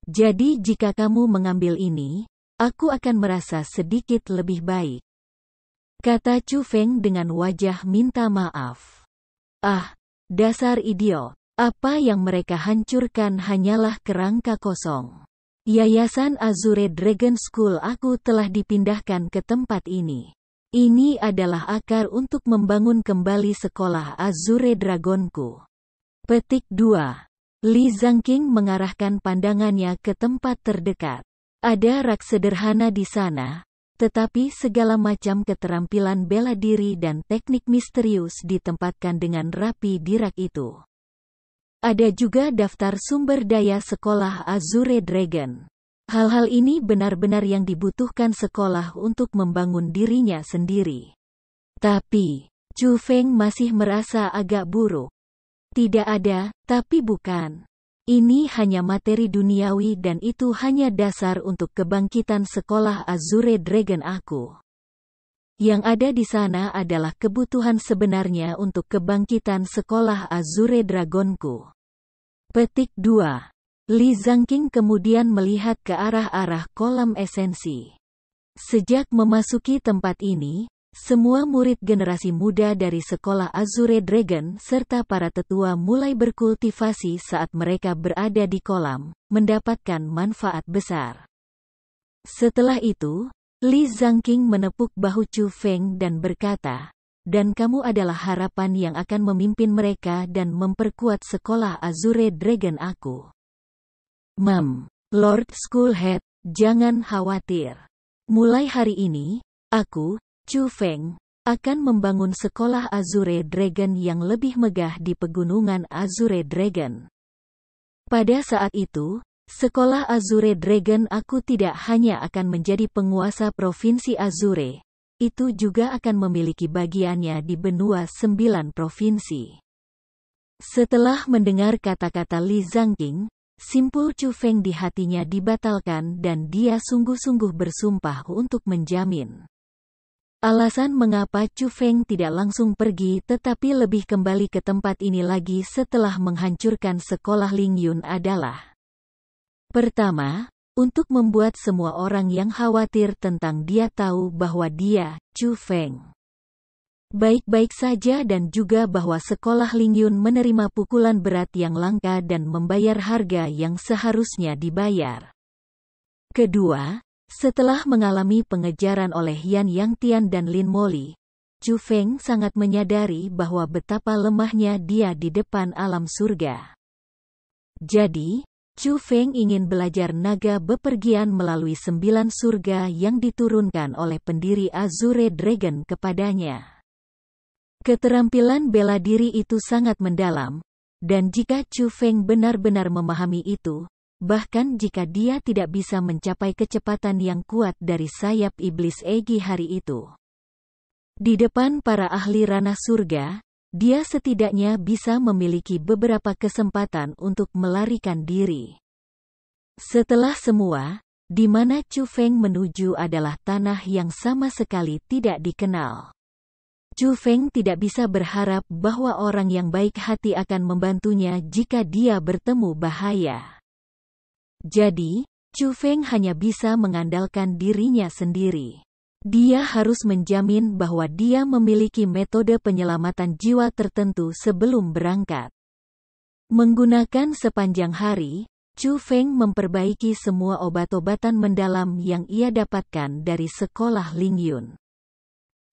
Jadi jika kamu mengambil ini, aku akan merasa sedikit lebih baik. Kata Chu Feng dengan wajah minta maaf. Ah, dasar idiot. Apa yang mereka hancurkan hanyalah kerangka kosong. Yayasan Azure Dragon School aku telah dipindahkan ke tempat ini. Ini adalah akar untuk membangun kembali sekolah Azure Dragonku. Petik 2. Li Zhangqing mengarahkan pandangannya ke tempat terdekat. Ada rak sederhana di sana, tetapi segala macam keterampilan bela diri dan teknik misterius ditempatkan dengan rapi di rak itu. Ada juga daftar sumber daya sekolah Azure Dragon. Hal-hal ini benar-benar yang dibutuhkan sekolah untuk membangun dirinya sendiri. Tapi, Chu Feng masih merasa agak buruk. Tidak ada, tapi bukan. Ini hanya materi duniawi dan itu hanya dasar untuk kebangkitan sekolah Azure Dragon aku. Yang ada di sana adalah kebutuhan sebenarnya untuk kebangkitan sekolah Azure Dragonku. Petik 2. Li Zhangqing kemudian melihat ke arah-arah kolam esensi. Sejak memasuki tempat ini, semua murid generasi muda dari sekolah Azure Dragon serta para tetua mulai berkultivasi saat mereka berada di kolam, mendapatkan manfaat besar. Setelah itu, Li Zhangqing menepuk bahu Chu Feng dan berkata, dan kamu adalah harapan yang akan memimpin mereka dan memperkuat sekolah Azure Dragon aku. Lord Schoolhead, jangan khawatir. Mulai hari ini, aku, Chu Feng, akan membangun sekolah Azure Dragon yang lebih megah di pegunungan Azure Dragon. Pada saat itu, sekolah Azure Dragon aku tidak hanya akan menjadi penguasa provinsi Azure, itu juga akan memiliki bagiannya di benua 9 provinsi. Setelah mendengar kata-kata Li Zhangqing, simpul Chu Feng di hatinya dibatalkan dan dia sungguh-sungguh bersumpah untuk menjamin. Alasan mengapa Chu Feng tidak langsung pergi tetapi lebih kembali ke tempat ini lagi setelah menghancurkan sekolah Ling Yun adalah: pertama, untuk membuat semua orang yang khawatir tentang dia tahu bahwa dia, Chu Feng, baik-baik saja dan juga bahwa sekolah Ling Yun menerima pukulan berat yang langka dan membayar harga yang seharusnya dibayar. Kedua, setelah mengalami pengejaran oleh Yan Yang Tian dan Lin Moly, Chu Feng sangat menyadari bahwa betapa lemahnya dia di depan alam surga. Jadi, Chu Feng ingin belajar naga bepergian melalui 9 surga yang diturunkan oleh pendiri Azure Dragon kepadanya. Keterampilan bela diri itu sangat mendalam, dan jika Chu Feng benar-benar memahami itu, bahkan jika dia tidak bisa mencapai kecepatan yang kuat dari sayap iblis Egi hari itu, di depan para ahli ranah surga, dia setidaknya bisa memiliki beberapa kesempatan untuk melarikan diri. Setelah semua, di mana Chu Feng menuju adalah tanah yang sama sekali tidak dikenal. Chu Feng tidak bisa berharap bahwa orang yang baik hati akan membantunya jika dia bertemu bahaya. Jadi, Chu Feng hanya bisa mengandalkan dirinya sendiri. Dia harus menjamin bahwa dia memiliki metode penyelamatan jiwa tertentu sebelum berangkat. Menggunakan sepanjang hari, Chu Feng memperbaiki semua obat-obatan mendalam yang ia dapatkan dari sekolah Lingyun.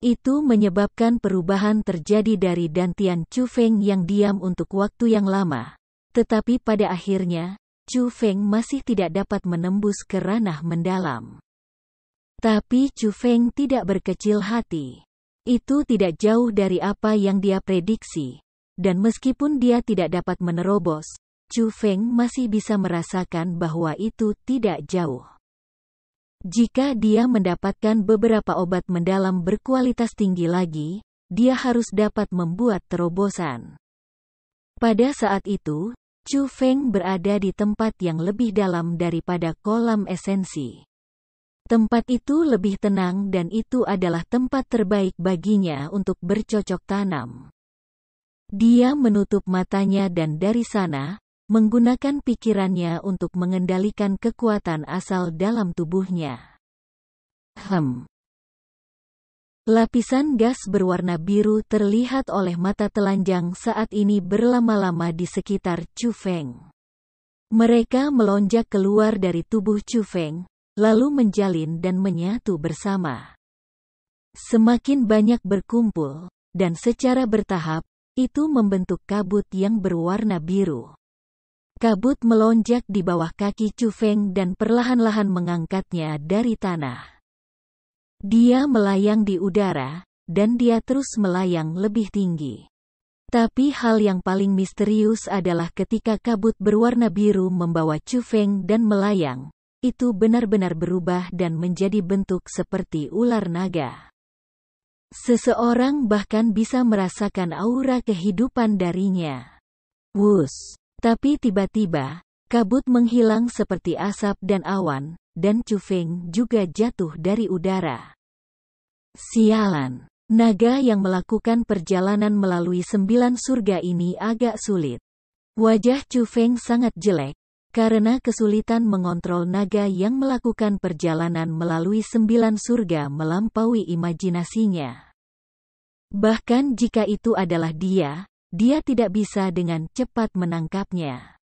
Itu menyebabkan perubahan terjadi dari Dantian Chu Feng yang diam untuk waktu yang lama, tetapi pada akhirnya, Chu Feng masih tidak dapat menembus ke ranah mendalam. Tapi Chu Feng tidak berkecil hati. Itu tidak jauh dari apa yang dia prediksi, dan meskipun dia tidak dapat menerobos, Chu Feng masih bisa merasakan bahwa itu tidak jauh. Jika dia mendapatkan beberapa obat mendalam berkualitas tinggi lagi, dia harus dapat membuat terobosan. Pada saat itu, Chu Feng berada di tempat yang lebih dalam daripada kolam esensi. Tempat itu lebih tenang dan itu adalah tempat terbaik baginya untuk bercocok tanam. Dia menutup matanya dan dari sana, menggunakan pikirannya untuk mengendalikan kekuatan asal dalam tubuhnya. Lapisan gas berwarna biru terlihat oleh mata telanjang saat ini berlama-lama di sekitar Chu Feng. Mereka melonjak keluar dari tubuh Chu Feng, lalu menjalin dan menyatu bersama. Semakin banyak berkumpul, dan secara bertahap, itu membentuk kabut yang berwarna biru. Kabut melonjak di bawah kaki Chu Feng dan perlahan-lahan mengangkatnya dari tanah. Dia melayang di udara, dan dia terus melayang lebih tinggi. Tapi hal yang paling misterius adalah ketika kabut berwarna biru membawa Chu Feng dan melayang, itu benar-benar berubah dan menjadi bentuk seperti ular naga. Seseorang bahkan bisa merasakan aura kehidupan darinya. Wus! Tapi tiba-tiba, kabut menghilang seperti asap dan awan, dan Chu Feng juga jatuh dari udara. Sialan! Naga yang melakukan perjalanan melalui 9 surga ini agak sulit. Wajah Chu Feng sangat jelek, karena kesulitan mengontrol naga yang melakukan perjalanan melalui 9 surga melampaui imajinasinya. Bahkan jika itu adalah dia tidak bisa dengan cepat menangkapnya.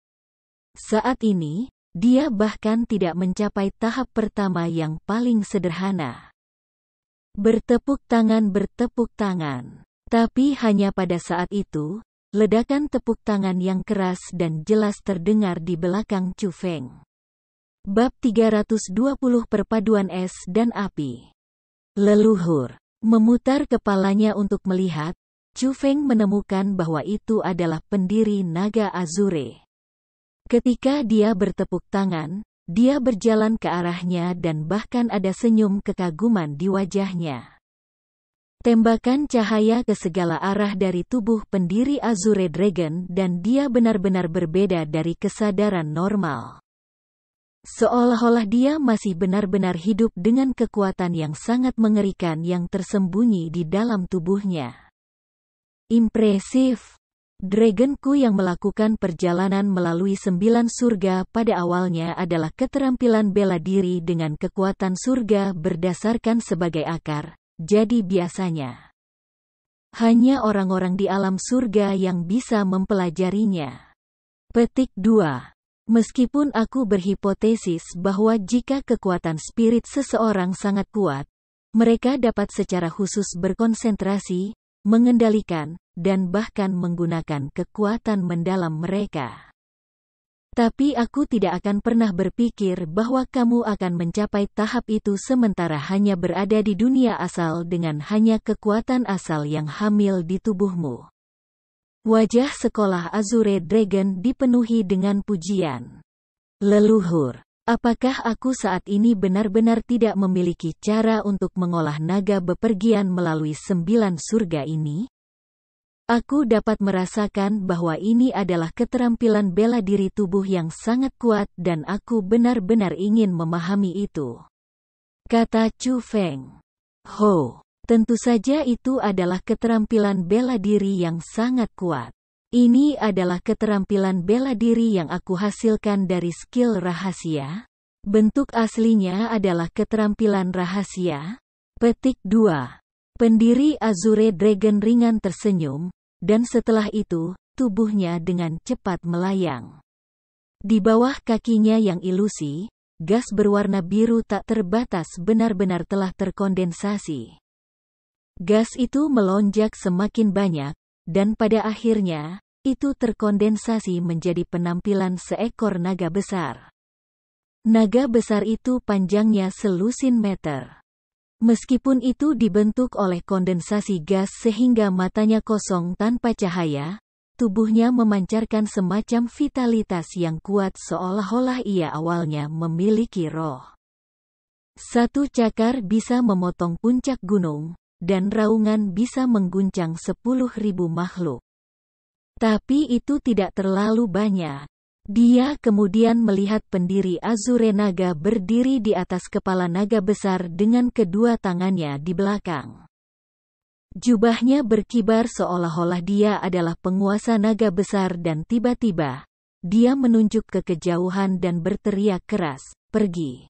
Saat ini, dia bahkan tidak mencapai tahap pertama yang paling sederhana. Bertepuk tangan. Tapi hanya pada saat itu, ledakan tepuk tangan yang keras dan jelas terdengar di belakang Chu Feng. Bab 320 Perpaduan Es dan Api. Leluhur. Memutar kepalanya untuk melihat, Chu Feng menemukan bahwa itu adalah pendiri naga Azure. Ketika dia bertepuk tangan, dia berjalan ke arahnya dan bahkan ada senyum kekaguman di wajahnya. Tembakan cahaya ke segala arah dari tubuh pendiri Azure Dragon dan dia benar-benar berbeda dari kesadaran normal. Seolah-olah dia masih benar-benar hidup dengan kekuatan yang sangat mengerikan yang tersembunyi di dalam tubuhnya. Impresif. Dragonku yang melakukan perjalanan melalui 9 surga pada awalnya adalah keterampilan bela diri dengan kekuatan surga berdasarkan sebagai akar. Jadi biasanya, hanya orang-orang di alam surga yang bisa mempelajarinya. Petik 2. Meskipun aku berhipotesis bahwa jika kekuatan spirit seseorang sangat kuat, Mereka dapat secara khusus berkonsentrasi, mengendalikan, dan bahkan menggunakan kekuatan mendalam mereka. Tapi aku tidak akan pernah berpikir bahwa kamu akan mencapai tahap itu sementara hanya berada di dunia asal dengan hanya kekuatan asal yang hamil di tubuhmu. Wajah sekolah Azure Dragon dipenuhi dengan pujian. Leluhur, apakah aku saat ini benar-benar tidak memiliki cara untuk mengolah naga bepergian melalui 9 surga ini? Aku dapat merasakan bahwa ini adalah keterampilan bela diri tubuh yang sangat kuat dan aku benar-benar ingin memahami itu. Kata Chu Feng. Ho, tentu saja itu adalah keterampilan bela diri yang sangat kuat. Ini adalah keterampilan bela diri yang aku hasilkan dari skill rahasia. Bentuk aslinya adalah keterampilan rahasia. Petik 2. Pendiri Azure Dragon ringan tersenyum, dan setelah itu, tubuhnya dengan cepat melayang. Di bawah kakinya yang ilusi, gas berwarna biru tak terbatas benar-benar telah terkondensasi. Gas itu melonjak semakin banyak, dan pada akhirnya, itu terkondensasi menjadi penampilan seekor naga besar. Naga besar itu panjangnya selusin meter. Meskipun itu dibentuk oleh kondensasi gas sehingga matanya kosong tanpa cahaya, tubuhnya memancarkan semacam vitalitas yang kuat seolah-olah ia awalnya memiliki roh. Satu cakar bisa memotong puncak gunung, dan raungan bisa mengguncang 10.000 makhluk. Tapi itu tidak terlalu banyak. Dia kemudian melihat pendiri Azure Naga berdiri di atas kepala naga besar dengan kedua tangannya di belakang. Jubahnya berkibar seolah-olah dia adalah penguasa naga besar dan tiba-tiba, dia menunjuk ke kejauhan dan berteriak keras, "Pergi!"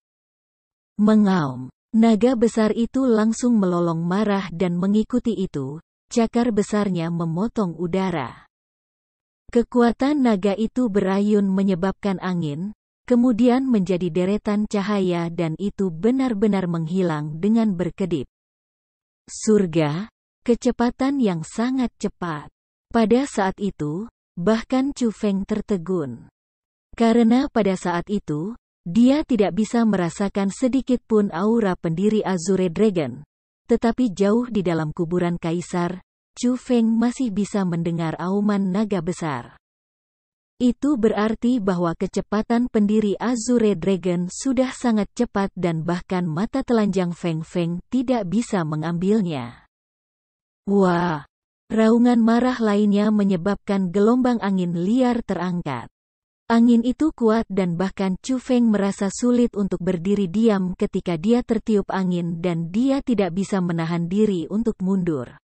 Mengaum. Naga besar itu langsung melolong marah dan mengikuti itu, cakar besarnya memotong udara. Kekuatan naga itu berayun menyebabkan angin, kemudian menjadi deretan cahaya dan itu benar-benar menghilang dengan berkedip. Surga, kecepatan yang sangat cepat. Pada saat itu, bahkan Chu Feng tertegun. Karena pada saat itu, dia tidak bisa merasakan sedikit pun aura pendiri Azure Dragon. Tetapi jauh di dalam kuburan kaisar, Chu Feng masih bisa mendengar auman naga besar. Itu berarti bahwa kecepatan pendiri Azure Dragon sudah sangat cepat dan bahkan mata telanjang Feng Feng tidak bisa mengambilnya. Wah! Raungan marah lainnya menyebabkan gelombang angin liar terangkat. Angin itu kuat dan bahkan Chu Feng merasa sulit untuk berdiri diam ketika dia tertiup angin dan dia tidak bisa menahan diri untuk mundur.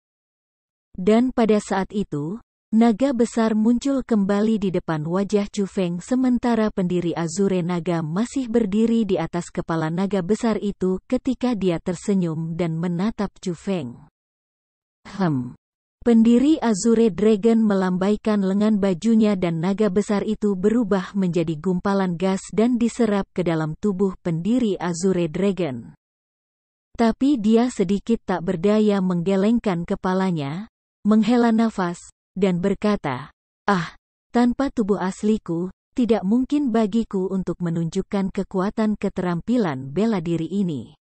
Dan pada saat itu, naga besar muncul kembali di depan wajah Chu Feng sementara pendiri Azure Naga masih berdiri di atas kepala naga besar itu ketika dia tersenyum dan menatap Chu Feng. Pendiri Azure Dragon melambaikan lengan bajunya dan naga besar itu berubah menjadi gumpalan gas dan diserap ke dalam tubuh pendiri Azure Dragon. Tapi dia sedikit tak berdaya menggelengkan kepalanya, menghela nafas, dan berkata, tanpa tubuh asliku, tidak mungkin bagiku untuk menunjukkan kekuatan keterampilan bela diri ini.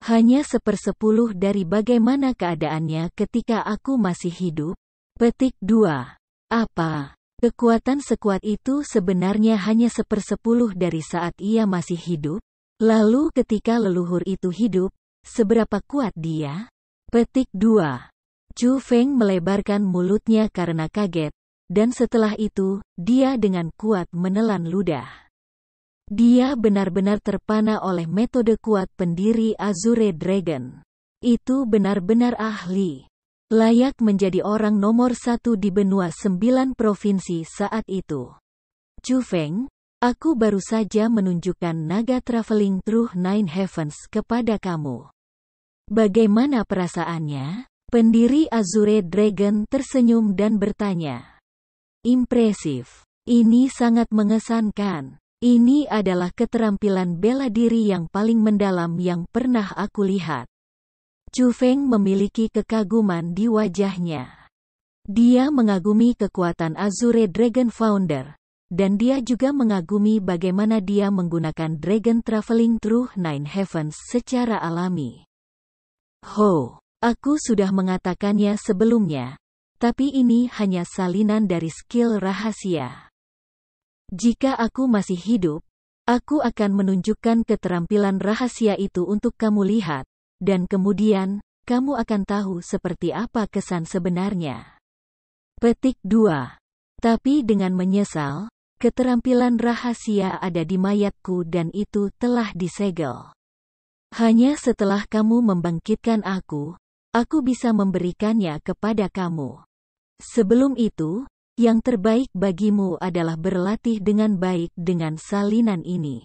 Hanya 1/10 dari bagaimana keadaannya ketika aku masih hidup. Petik 2. Apa? Kekuatan sekuat itu sebenarnya hanya 1/10 dari saat ia masih hidup? Lalu ketika leluhur itu hidup, seberapa kuat dia? Petik 2. Chu Feng melebarkan mulutnya karena kaget, dan setelah itu, dia dengan kuat menelan ludah. Dia benar-benar terpana oleh metode kuat pendiri Azure Dragon. Itu benar-benar ahli. Layak menjadi orang nomor 1 di benua 9 provinsi saat itu. Chu Feng, aku baru saja menunjukkan naga traveling through 9 heavens kepada kamu. Bagaimana perasaannya? Pendiri Azure Dragon tersenyum dan bertanya. Impresif. Ini sangat mengesankan. Ini adalah keterampilan bela diri yang paling mendalam yang pernah aku lihat. Chu Feng memiliki kekaguman di wajahnya. Dia mengagumi kekuatan Azure Dragon Founder, dan dia juga mengagumi bagaimana dia menggunakan Dragon Traveling Through Nine Heavens secara alami. Ho, aku sudah mengatakannya sebelumnya, tapi ini hanya salinan dari skill rahasia. Jika aku masih hidup, aku akan menunjukkan keterampilan rahasia itu untuk kamu lihat, dan kemudian, kamu akan tahu seperti apa kesan sebenarnya. Petik 2. Tapi dengan menyesal, keterampilan rahasia ada di mayatku dan itu telah disegel. Hanya setelah kamu membangkitkan aku bisa memberikannya kepada kamu. Sebelum itu, yang terbaik bagimu adalah berlatih dengan baik dengan salinan ini,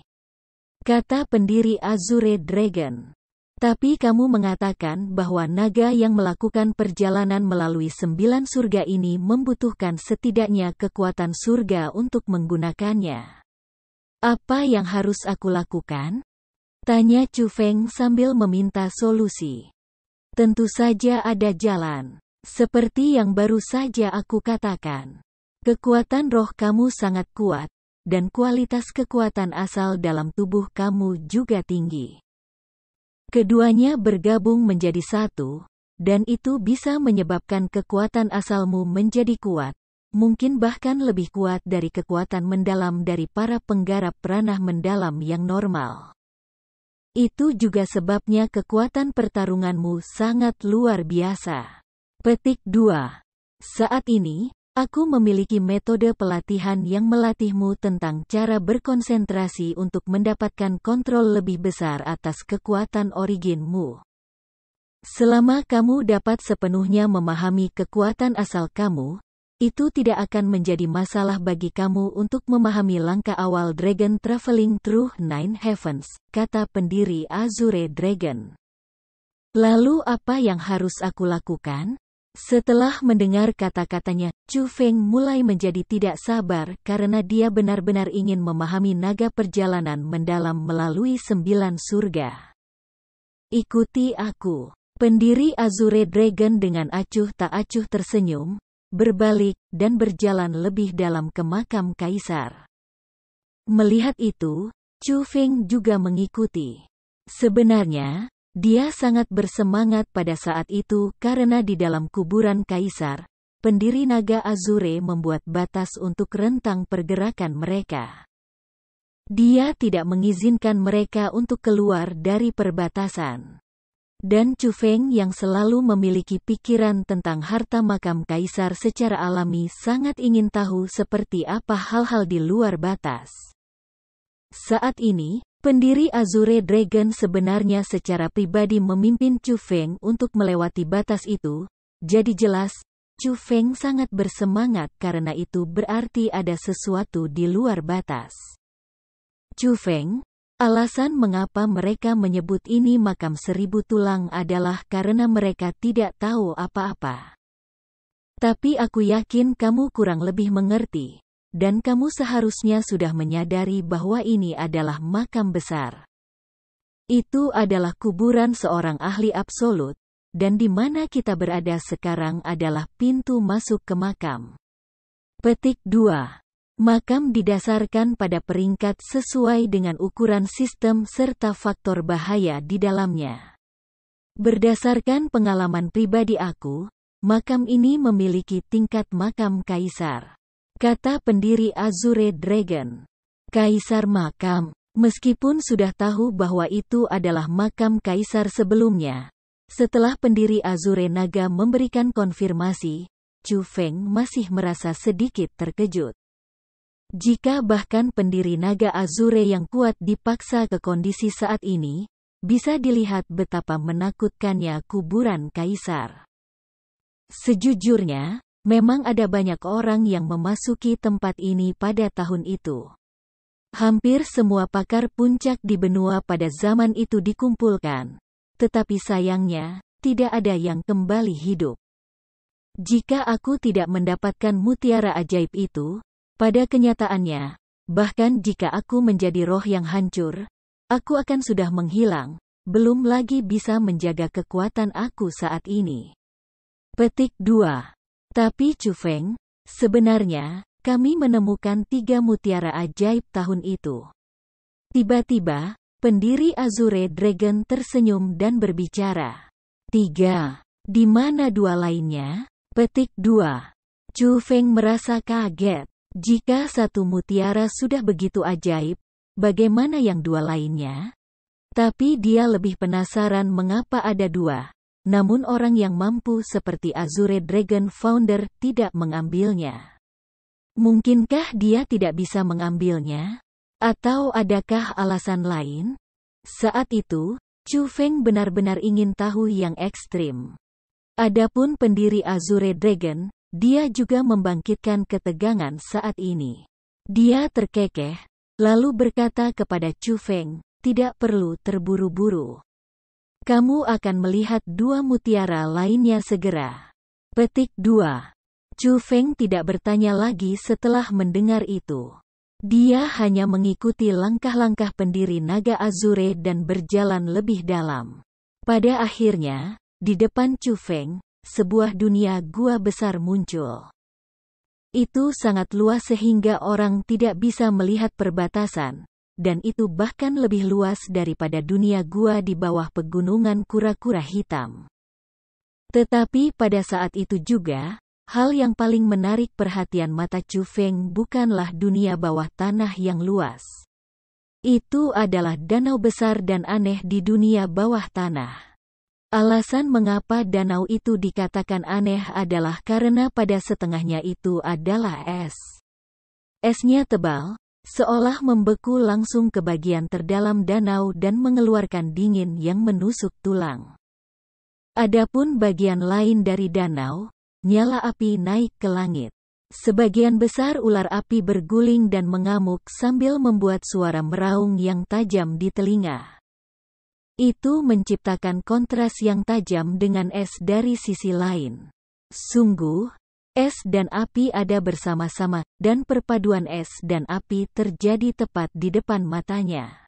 kata pendiri Azure Dragon. Tapi kamu mengatakan bahwa naga yang melakukan perjalanan melalui 9 surga ini membutuhkan setidaknya kekuatan surga untuk menggunakannya. Apa yang harus aku lakukan? Tanya Chu Feng sambil meminta solusi. Tentu saja ada jalan. Seperti yang baru saja aku katakan. Kekuatan roh kamu sangat kuat, dan kualitas kekuatan asal dalam tubuh kamu juga tinggi. Keduanya bergabung menjadi satu, dan itu bisa menyebabkan kekuatan asalmu menjadi kuat, mungkin bahkan lebih kuat dari kekuatan mendalam dari para penggarap ranah mendalam yang normal. Itu juga sebabnya kekuatan pertarunganmu sangat luar biasa. Petik 2. Saat ini, aku memiliki metode pelatihan yang melatihmu tentang cara berkonsentrasi untuk mendapatkan kontrol lebih besar atas kekuatan originmu. Selama kamu dapat sepenuhnya memahami kekuatan asal kamu, itu tidak akan menjadi masalah bagi kamu untuk memahami langkah awal Dragon Traveling Through Nine Heavens, kata pendiri Azure Dragon. Lalu apa yang harus aku lakukan? Setelah mendengar kata-katanya, Chu Feng mulai menjadi tidak sabar karena dia benar-benar ingin memahami naga perjalanan mendalam melalui 9 surga. Ikuti aku. Pendiri Azure Dragon dengan acuh tak acuh tersenyum, berbalik, dan berjalan lebih dalam ke makam kaisar. Melihat itu, Chu Feng juga mengikuti. Sebenarnya, dia sangat bersemangat pada saat itu karena di dalam kuburan kaisar, pendiri naga Azure membuat batas untuk rentang pergerakan mereka. Dia tidak mengizinkan mereka untuk keluar dari perbatasan. Dan Chu Feng yang selalu memiliki pikiran tentang harta makam kaisar secara alami sangat ingin tahu seperti apa hal-hal di luar batas. Saat ini, pendiri Azure Dragon sebenarnya secara pribadi memimpin Chu Feng untuk melewati batas itu, jadi jelas, Chu Feng sangat bersemangat karena itu berarti ada sesuatu di luar batas. Chu Feng, alasan mengapa mereka menyebut ini makam 1000 tulang adalah karena mereka tidak tahu apa-apa. Tapi aku yakin kamu kurang lebih mengerti. Dan kamu seharusnya sudah menyadari bahwa ini adalah makam besar. Itu adalah kuburan seorang ahli absolut, dan di mana kita berada sekarang adalah pintu masuk ke makam. Petik 2. Makam didasarkan pada peringkat sesuai dengan ukuran sistem serta faktor bahaya di dalamnya. Berdasarkan pengalaman pribadi aku, makam ini memiliki tingkat makam kaisar. Kata pendiri Azure Dragon. Kaisar makam. Meskipun sudah tahu bahwa itu adalah makam kaisar sebelumnya, setelah pendiri Azure Naga memberikan konfirmasi, Chu Feng masih merasa sedikit terkejut. Jika bahkan pendiri naga Azure yang kuat dipaksa ke kondisi saat ini, bisa dilihat betapa menakutkannya kuburan kaisar. Sejujurnya, memang ada banyak orang yang memasuki tempat ini pada tahun itu. Hampir semua pakar puncak di benua pada zaman itu dikumpulkan. Tetapi sayangnya, tidak ada yang kembali hidup. Jika aku tidak mendapatkan mutiara ajaib itu, pada kenyataannya, bahkan jika aku menjadi roh yang hancur, aku akan sudah menghilang, belum lagi bisa menjaga kekuatan aku saat ini. Petik 2. Tapi Chu Feng, sebenarnya, kami menemukan 3 mutiara ajaib tahun itu. Tiba-tiba, pendiri Azure Dragon tersenyum dan berbicara. 3. Di mana 2 lainnya? Petik 2. Chu Feng merasa kaget. Jika 1 mutiara sudah begitu ajaib, bagaimana yang 2 lainnya? Tapi dia lebih penasaran mengapa ada 2. Namun orang yang mampu seperti Azure Dragon Founder tidak mengambilnya. Mungkinkah dia tidak bisa mengambilnya? Atau adakah alasan lain? Saat itu, Chu Feng benar-benar ingin tahu yang ekstrim. Adapun pendiri Azure Dragon, dia juga membangkitkan ketegangan saat ini. Dia terkekeh, lalu berkata kepada Chu Feng, tidak perlu terburu-buru. Kamu akan melihat 2 mutiara lainnya segera. Petik 2. Chu Feng tidak bertanya lagi setelah mendengar itu. Dia hanya mengikuti langkah-langkah pendiri Naga Azure dan berjalan lebih dalam. Pada akhirnya, di depan Chu Feng, sebuah dunia gua besar muncul. Itu sangat luas sehingga orang tidak bisa melihat perbatasan, dan itu bahkan lebih luas daripada dunia gua di bawah pegunungan kura-kura hitam. Tetapi pada saat itu juga, hal yang paling menarik perhatian mata Chu Feng bukanlah dunia bawah tanah yang luas. Itu adalah danau besar dan aneh di dunia bawah tanah. Alasan mengapa danau itu dikatakan aneh adalah karena pada setengahnya itu adalah es. Esnya tebal, seolah membeku langsung ke bagian terdalam danau dan mengeluarkan dingin yang menusuk tulang. Adapun bagian lain dari danau, nyala api naik ke langit. Sebagian besar ular api berguling dan mengamuk sambil membuat suara meraung yang tajam di telinga. Itu menciptakan kontras yang tajam dengan es dari sisi lain. Sungguh, es dan api ada bersama-sama, dan perpaduan es dan api terjadi tepat di depan matanya.